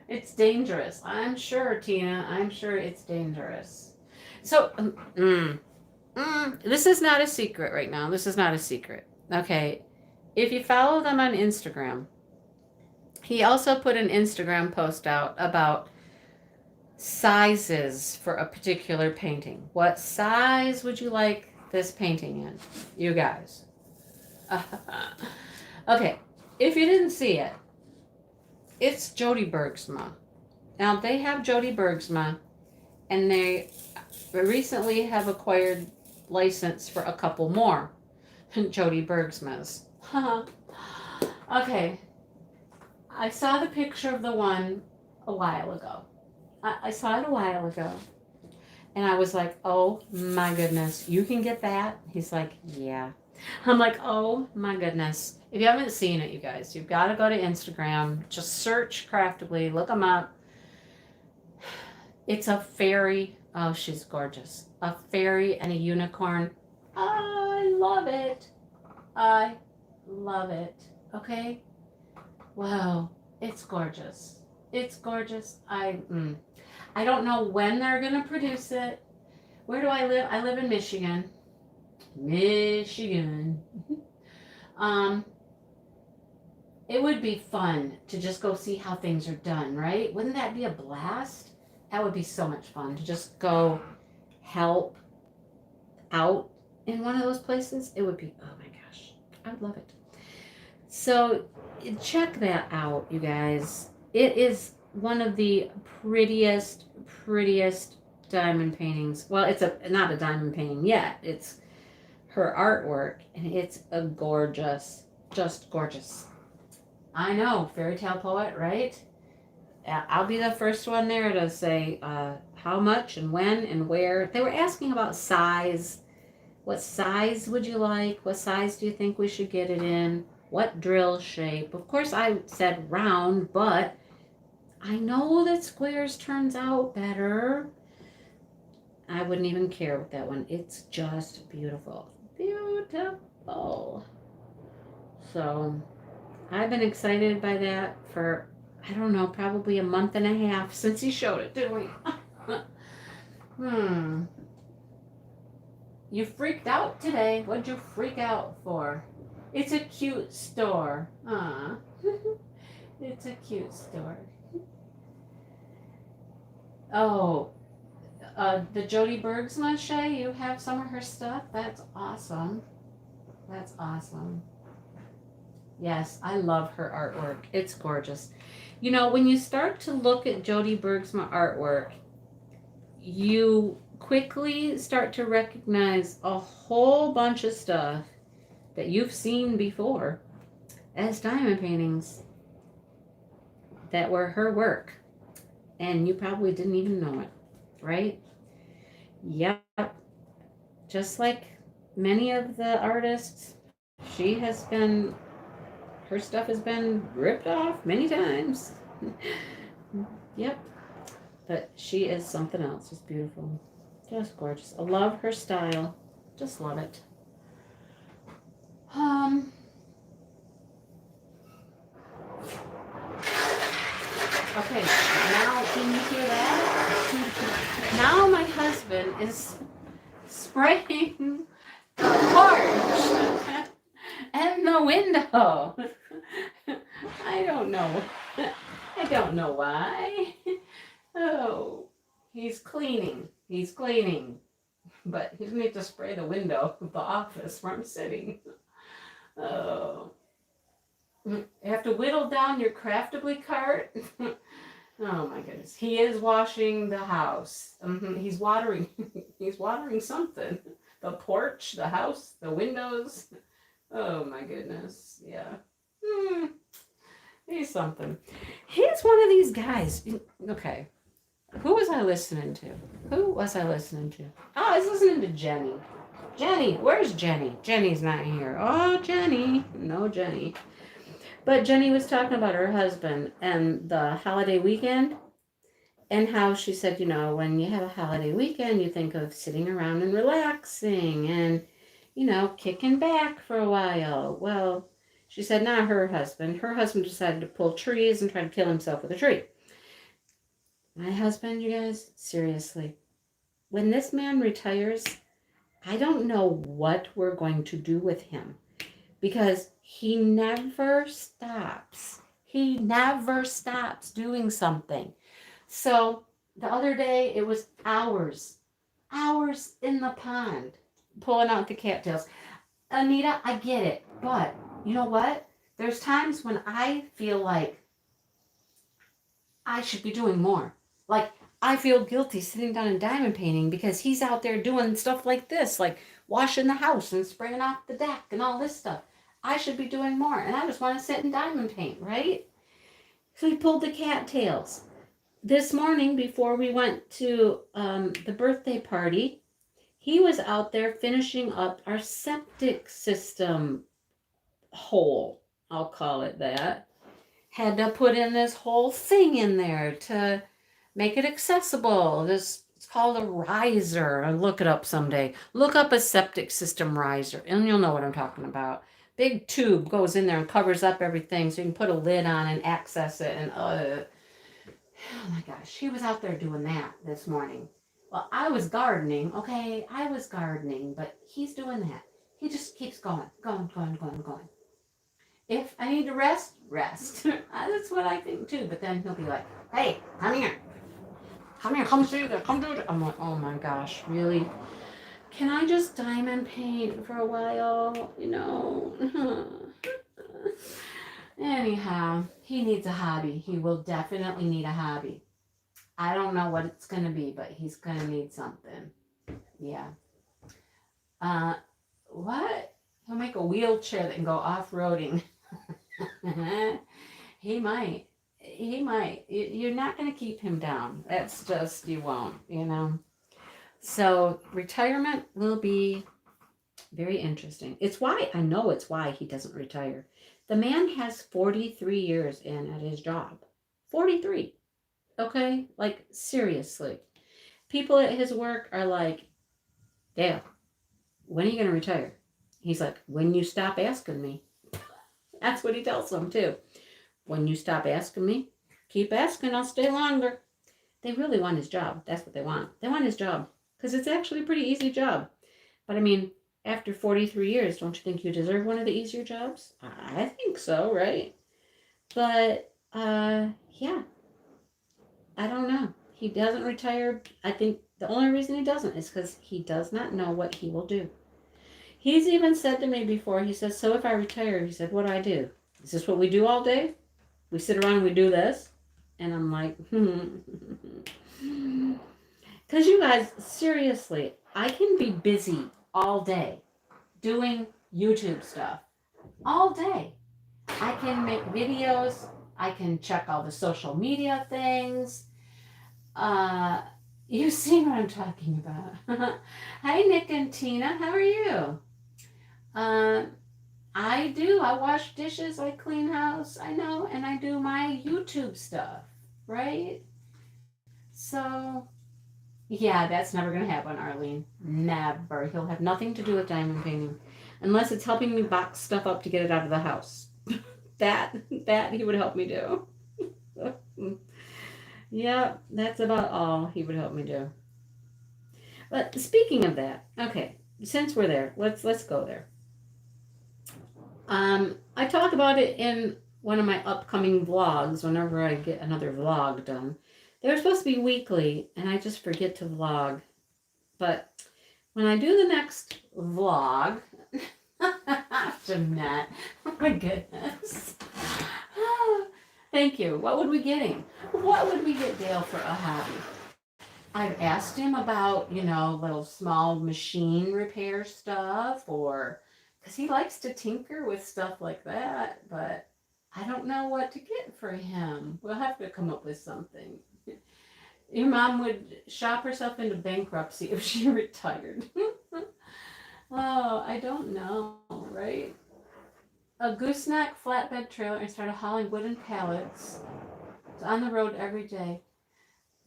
It's dangerous. I'm sure, Tina. I'm sure it's dangerous. So, this is not a secret right now. This is not a secret. Okay. If you follow them on Instagram, he also put an Instagram post out about sizes for a particular painting. What size would you like this painting in? You guys. Okay. If you didn't see it, it's Jody Bergsma. Now, they have Jody Bergsma, and they recently have acquired license for a couple more Jody Bergsmas. Okay. I saw the picture of the one a while ago. I saw it a while ago. And I was like, oh my goodness, you can get that? He's like, yeah. I'm like, oh my goodness. If you haven't seen it, you guys, you've got to go to Instagram. Just search Craftably, look them up. It's a fairy. Oh, she's gorgeous. A fairy and a unicorn. I love it. I love it. Okay? Wow. It's gorgeous. It's gorgeous. I don't know when they're going to produce it. Where do I live? I live in Michigan. Michigan. It would be fun to just go see how things are done, right? Wouldn't that be a blast? That would be so much fun to just go help out in one of those places. It would be, oh my gosh, I would love it. So check that out, you guys. It is one of the prettiest diamond paintings. Well, it's not a diamond painting yet. It's her artwork, and it's a gorgeous, just gorgeous. I know, fairy tale poet, right? I'll be the first one there to say how much and when and where. They were asking about size. What size would you like? What size do you think we should get it in? What drill shape? Of course, I said round, but I know that squares turns out better. I wouldn't even care with that one. It's just beautiful. Beautiful. So I've been excited by that for, I don't know, probably a month and a half since he showed it to me. You freaked out today. What'd you freak out for? It's a cute store. It's a cute store. Oh, the Jody Bergsma, Shay, you have some of her stuff? That's awesome. That's awesome. Yes, I love her artwork. It's gorgeous. You know, when you start to look at Jody Bergsma artwork, you quickly start to recognize a whole bunch of stuff that you've seen before as diamond paintings that were her work. And you probably didn't even know it, right? Yep. Just like many of the artists, her stuff has been ripped off many times. Yep. But she is something else. It's beautiful. Just gorgeous. I love her style. Just love it. Okay, now can you hear that? Now my husband is spraying the porch and the window. I don't know. I don't know why. Oh, he's cleaning. He's cleaning. But he doesn't need to spray the window of the office where I'm sitting. Oh. You have to whittle down your Craftably cart. Oh my goodness. He is washing the house. He's watering. He's watering something. The porch, the house, the windows. Oh my goodness. Yeah. He's something. He's one of these guys. Okay. Who was I listening to? Oh, I was listening to Jenny. Jenny, where's Jenny? Jenny's not here. Oh, Jenny. No, Jenny. But Jenny was talking about her husband and the holiday weekend. and how she said, when you have a holiday weekend, you think of sitting around and relaxing and, kicking back for a while. Well, she said, not her husband. Her husband decided to pull trees and try to kill himself with a tree. My husband, you guys, seriously, when this man retires, I don't know what we're going to do with him because he never stops. He never stops doing something. So the other day, it was hours in the pond pulling out the cattails. Anita, I get it, but you know what? There's times when I feel like I should be doing more. Like, I feel guilty sitting down and diamond painting because he's out there doing stuff like this, like washing the house and spraying off the deck and all this stuff. I should be doing more, and I just want to sit and diamond paint, right? So he pulled the cattails. This morning, before we went to the birthday party, he was out there finishing up our septic system hole. I'll call it that. Had to put in this whole thing in there to make it accessible. It's called a riser. Look it up someday. Look up a septic system riser, and you'll know what I'm talking about. Big tube goes in there and covers up everything, so you can put a lid on and access it. And oh my gosh, he was out there doing that this morning. Well, I was gardening. Okay, I was gardening, but he's doing that. He just keeps going. If I need to rest. That's what I think too. But then he'll be like, "Hey, come here, come do that. I'm like, "Oh my gosh, really? Can I just diamond paint for a while? Anyhow, he needs a hobby. He will definitely need a hobby. I don't know what it's gonna be, but he's gonna need something. Yeah. What? He'll make a wheelchair that can go off-roading. He might. You're not going to keep him down. That's just, you won't, So retirement will be very interesting. It's why he doesn't retire. The man has 43 years in at his job. 43. Okay? Like, seriously. People at his work are like, Dale, when are you going to retire? He's like, when you stop asking me. That's what he tells them, too. When you stop asking me, keep asking, I'll stay longer. They really want his job. That's what they want. They want his job because it's actually a pretty easy job. But I mean, after 43 years, don't you think you deserve one of the easier jobs? I think so, right? But, yeah. I don't know. He doesn't retire. I think the only reason he doesn't is because he does not know what he will do. He's even said to me before, he says, so if I retire, he said, what do I do? Is this what we do all day? We sit around and we do this? And I'm like, Because you guys, seriously, I can be busy all day doing YouTube stuff. All day. I can make videos. I can check all the social media things. You see what I'm talking about. Hi, Nick and Tina. How are you? I do. I wash dishes. I clean house. I know. And I do my YouTube stuff. Right? So, yeah, that's never going to happen, Arlene. Never. He'll have nothing to do with diamond painting. Unless it's helping me box stuff up to get it out of the house. that he would help me do. Yeah, that's about all he would help me do. But speaking of that, okay, since we're there, let's go there. I talk about it in one of my upcoming vlogs whenever I get another vlog done. They're supposed to be weekly, and I just forget to vlog. But when I do the next vlog, Jeanette, oh my goodness. Thank you. What would we getting? What would we get Dale for a hobby? I've asked him about, little small machine repair stuff or because he likes to tinker with stuff like that, but I don't know what to get for him. We'll have to come up with something. Your mom would shop herself into bankruptcy if she retired. Oh, I don't know, right? A gooseneck flatbed trailer and started hauling wooden pallets. It's on the road every day.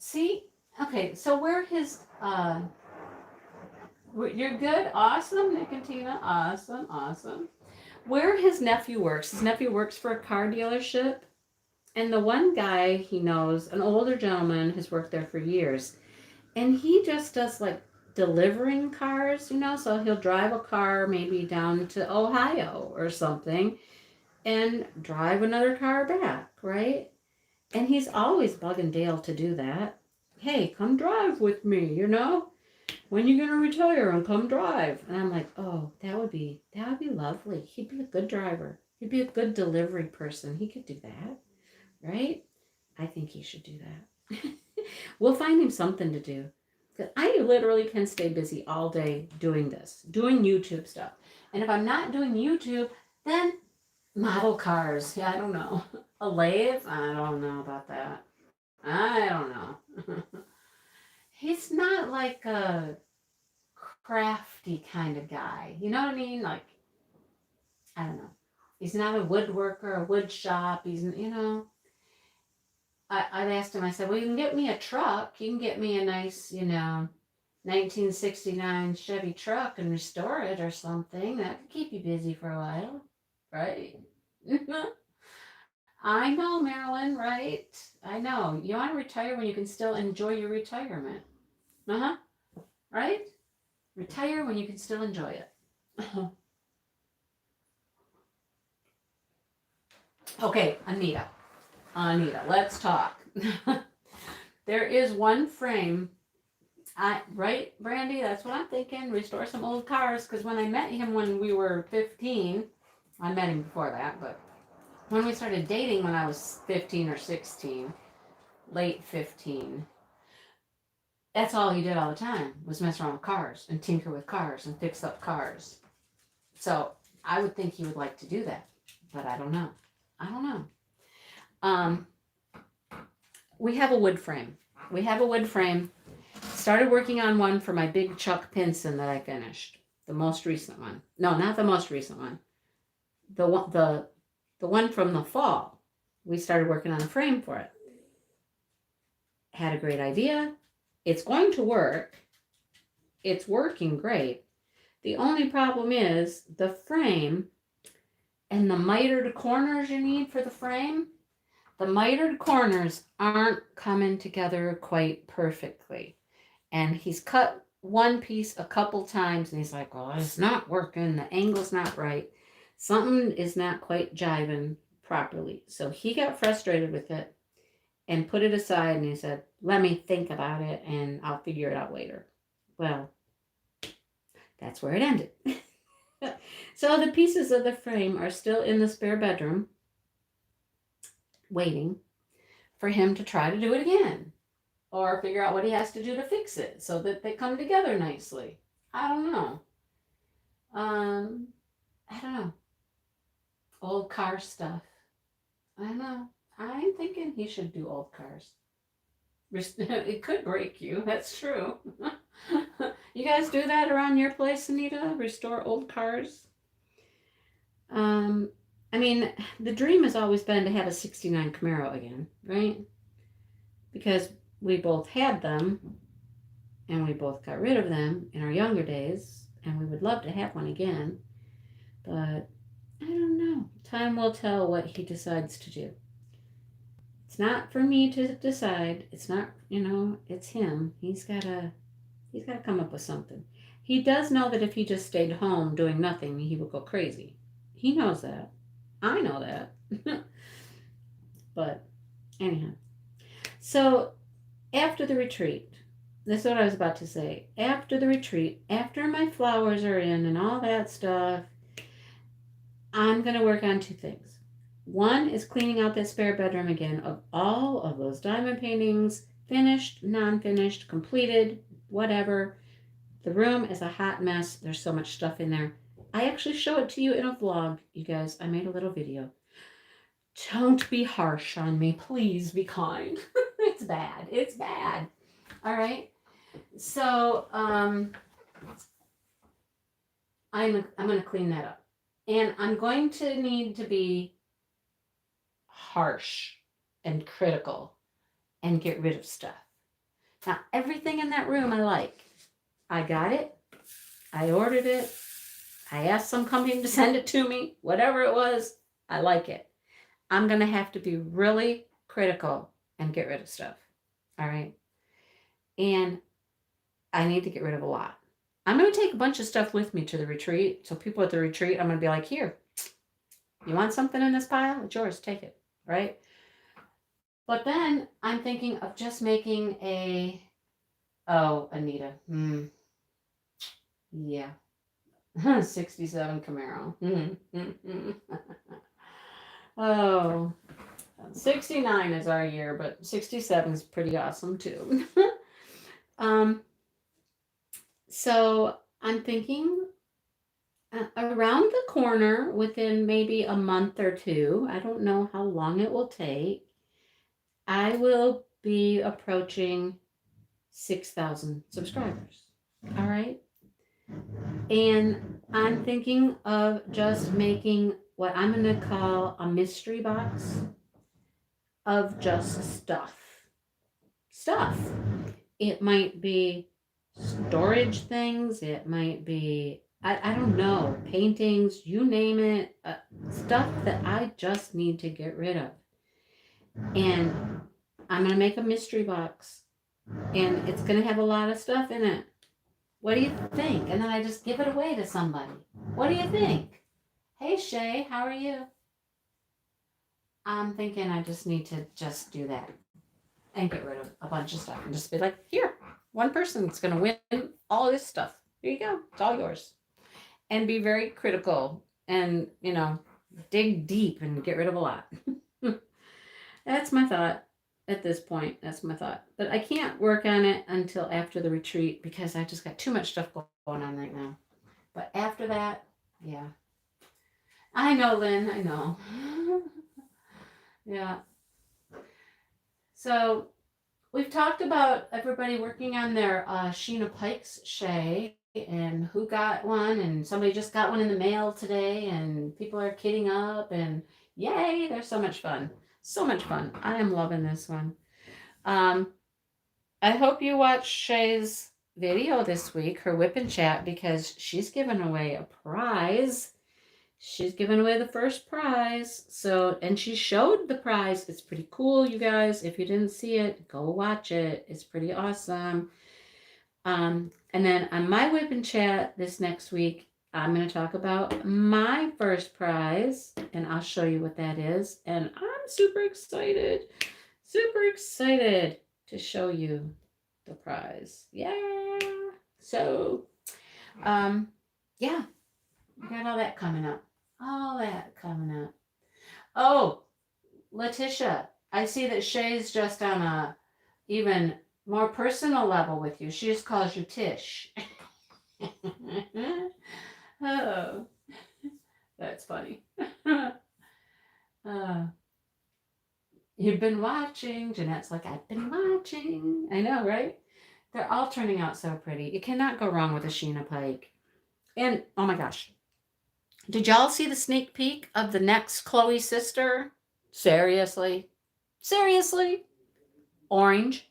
See, okay, so where his you're good, awesome, Nick and Tina, awesome, awesome. Where his nephew works, his nephew works for a car dealership, and the one guy he knows, an older gentleman, has worked there for years, and he just does like delivering cars, so he'll drive a car maybe down to Ohio or something and drive another car back, right? And he's always bugging Dale to do that. Hey, come drive with me, when you gonna retire and come drive? And I'm like, oh, that would be lovely. He'd be a good driver. He'd be a good delivery person. He could do that, right? I think he should do that. We'll find him something to do. 'Cause I literally can stay busy all day doing this, doing YouTube stuff. And if I'm not doing YouTube, then model cars. Yeah, I don't know. A lathe? I don't know about that. I don't know. He's not like a crafty kind of guy. You know what I mean? Like, I don't know. He's not a woodworker, a wood shop. I've asked him, I said, well, you can get me a truck. You can get me a nice, 1969 Chevy truck and restore it or something. That could keep you busy for a while, right? I know, Marilyn, right? I know. You want to retire when you can still enjoy your retirement. Uh-huh. Right? Retire when you can still enjoy it. Okay, Anita, let's talk. There is one frame. Right, Brandy? That's what I'm thinking. Restore some old cars. Because when I met him when we were 15, I met him before that, but when we started dating when I was 15 or 16, late 15, that's all he did all the time was mess around with cars and tinker with cars and fix up cars. So I would think he would like to do that, but I don't know. We have a wood frame. Started working on one for my big Chuck Pinson that I finished. The most recent one. No, not the most recent one. The one from the fall. We started working on a frame for it. Had a great idea. It's going to work. It's working great. The only problem is the frame and the mitered corners you need for the frame. The mitered corners aren't coming together quite perfectly. And he's cut one piece a couple times and he's like, well, it's not working. The angle's not right. Something is not quite jiving properly. So he got frustrated with it and put it aside and he said, let me think about it and I'll figure it out later. Well, that's where it ended. So the pieces of the frame are still in the spare bedroom, waiting for him to try to do it again or figure out what he has to do to fix it so that they come together nicely. I don't know. I don't know. Old car stuff. I don't know. I'm thinking he should do old cars. It could break you. That's true. You guys do that around your place, Anita? Restore old cars? I mean, the dream has always been to have a 69 Camaro again, right? Because we both had them and we both got rid of them in our younger days and we would love to have one again. But I don't know. Time will tell what he decides to do. It's not for me to decide. It's not, it's him. He's got to come up with something. He does know that if he just stayed home doing nothing, he would go crazy. He knows that. I know that. But anyhow. So after the retreat, this is what I was about to say. After the retreat, after my flowers are in and all that stuff, I'm going to work on two things. One is cleaning out that spare bedroom again of all of those diamond paintings, finished, non-finished, completed, whatever. The room is a hot mess. There's so much stuff in there. I actually show it to you in a vlog, you guys. I made a little video. Don't be harsh on me. Please be kind. It's bad. It's bad. All right. So I'm going to clean that up. And I'm going to need to be harsh and critical and get rid of stuff. Now, everything in that room I like. I got it. I ordered it. I asked some company to send it to me. Whatever it was, I like it. I'm going to have to be really critical and get rid of stuff. All right. And I need to get rid of a lot. I'm going to take a bunch of stuff with me to the retreat. So people at the retreat, I'm going to be like, here, you want something in this pile? It's yours. Take it. Right. But then I'm thinking of just making oh, Anita. Yeah. 67 Camaro. Oh, 69 is our year, but 67 is pretty awesome too. So I'm thinking around the corner within maybe a month or two, I don't know how long it will take, I will be approaching 6,000 subscribers. All right. And I'm thinking of just making what I'm going to call a mystery box of just stuff. Stuff. It might be storage things. It might be, I don't know, paintings, you name it. Stuff that I just need to get rid of. And I'm going to make a mystery box. And it's going to have a lot of stuff in it. What do you think? And then I just give it away to somebody. What do you think? Hey, Shay, how are you? I'm thinking I just need to just do that and get rid of a bunch of stuff and just be like, here, one person's going to win all this stuff. Here you go. It's all yours. And be very critical and, dig deep and get rid of a lot. That's my thought. At this point, that's my thought. But I can't work on it until after the retreat because I just got too much stuff going on right now. But after that, yeah. I know, Lynn. I know. Yeah. So we've talked about everybody working on their Sheena Pikes, Shay, and who got one, and somebody just got one in the mail today, and people are kidding up, and yay, they're so much fun. So much fun. I am loving this one. I hope you watch Shay's video this week, her whip and chat, because she's giving away a prize. She's giving away the first prize. So, and she showed the prize. It's pretty cool, you guys. If you didn't see it, go watch it. It's pretty awesome. And then on my whip and chat this next week, I'm going to talk about my first prize, and I'll show you what that is. And I'm super excited to show you the prize. Yeah. So, yeah, we got all that coming up. Oh, Letitia, I see that Shay's just on a even more personal level with you. She just calls you Tish. Oh, that's funny. You've been watching. Jeanette's like, I've been watching. I know, right? They're all turning out so pretty. You cannot go wrong with a Sheena Pike. And, oh my gosh. Did y'all see the sneak peek of the next Chloe sister? Seriously? Orange.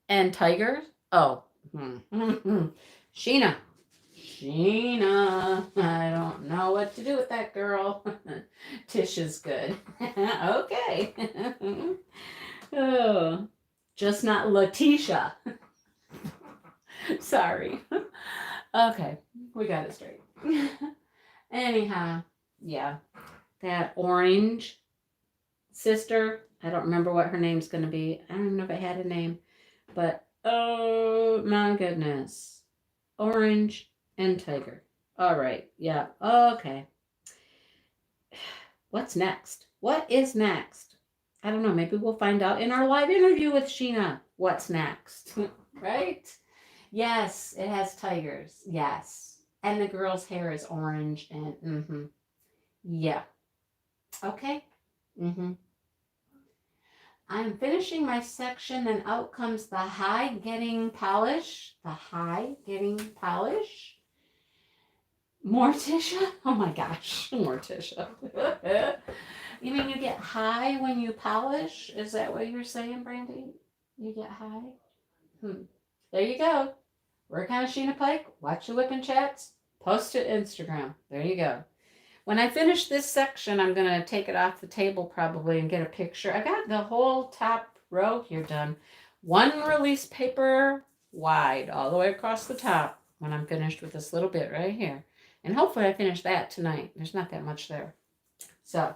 And tiger? Oh. Sheena. I don't know what to do with that girl. Tish is good. Okay. Oh, just not Letitia. Sorry. Okay, we got it straight. Anyhow, yeah, that orange sister, I don't remember what her name's going to be. I don't even know if I had a name, but oh my goodness. Orange and tiger. All right, yeah, okay. What's next? What is next? I don't know. Maybe we'll find out in our live interview with Sheena what's next, right? Yes, it has tigers. Yes. And the girl's hair is orange and yeah. Okay. I'm finishing my section and out comes the high getting polish. Morticia? Oh my gosh, Morticia. You mean you get high when you polish? Is that what you're saying, Brandy? You get high? There you go. Work on a Sheena Pike, watch the whipping chats, post to Instagram. There you go. When I finish this section, I'm going to take it off the table probably and get a picture. I got the whole top row here done. One release paper wide all the way across the top when I'm finished with this little bit right here. And hopefully I finish that tonight. There's not that much there. So,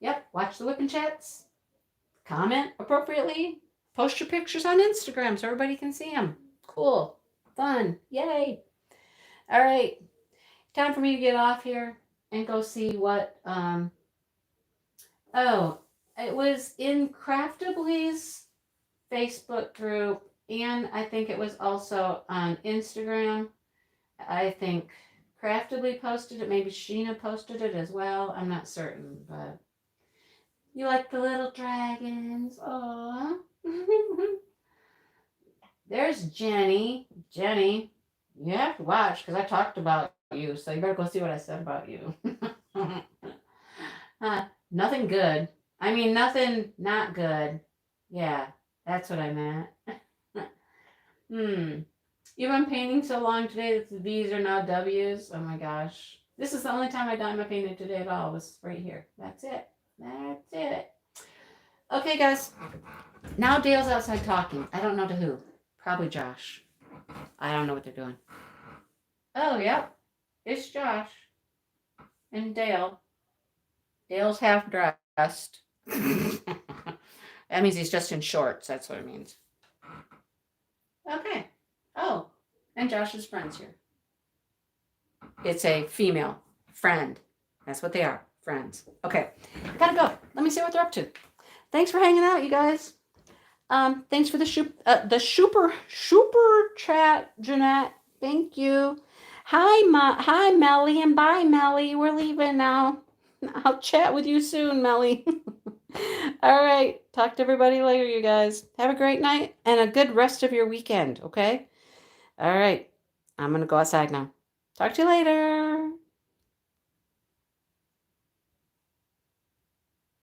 yep, watch the whipping chats, comment appropriately, post your pictures on Instagram so everybody can see them. Cool. Fun. Yay. All right. Time for me to get off here and go see what it was in Craftably's Facebook group, and I think it was also on Instagram. I think Craftably posted it, maybe Sheena posted it as well. I'm not certain, but you like the little dragons. Aww. There's Jenny. Jenny, you have to watch because I talked about you, so you better go see what I said about you. Nothing good. I mean, nothing not good. Yeah, that's what I meant. You've been painting so long today that the V's are now W's. Oh my gosh. This is the only time I done my painting today at all, was right here. That's it. That's it. Okay, guys. Now Dale's outside talking. I don't know to who. Probably Josh. I don't know what they're doing. Oh, yep. It's Josh. And Dale. Dale's half dressed. That means he's just in shorts. That's what it means. Okay. Oh, and Josh's friend's here. It's a female friend. That's what they are. Friends. Okay. Gotta go. Let me see what they're up to. Thanks for hanging out, you guys. Thanks for the super chat, Jeanette. Thank you. Hi, Melly, and bye, Melly. We're leaving now. I'll chat with you soon, Melly. All right. Talk to everybody later, you guys. Have a great night and a good rest of your weekend, okay? All right. I'm going to go outside now. Talk to you later.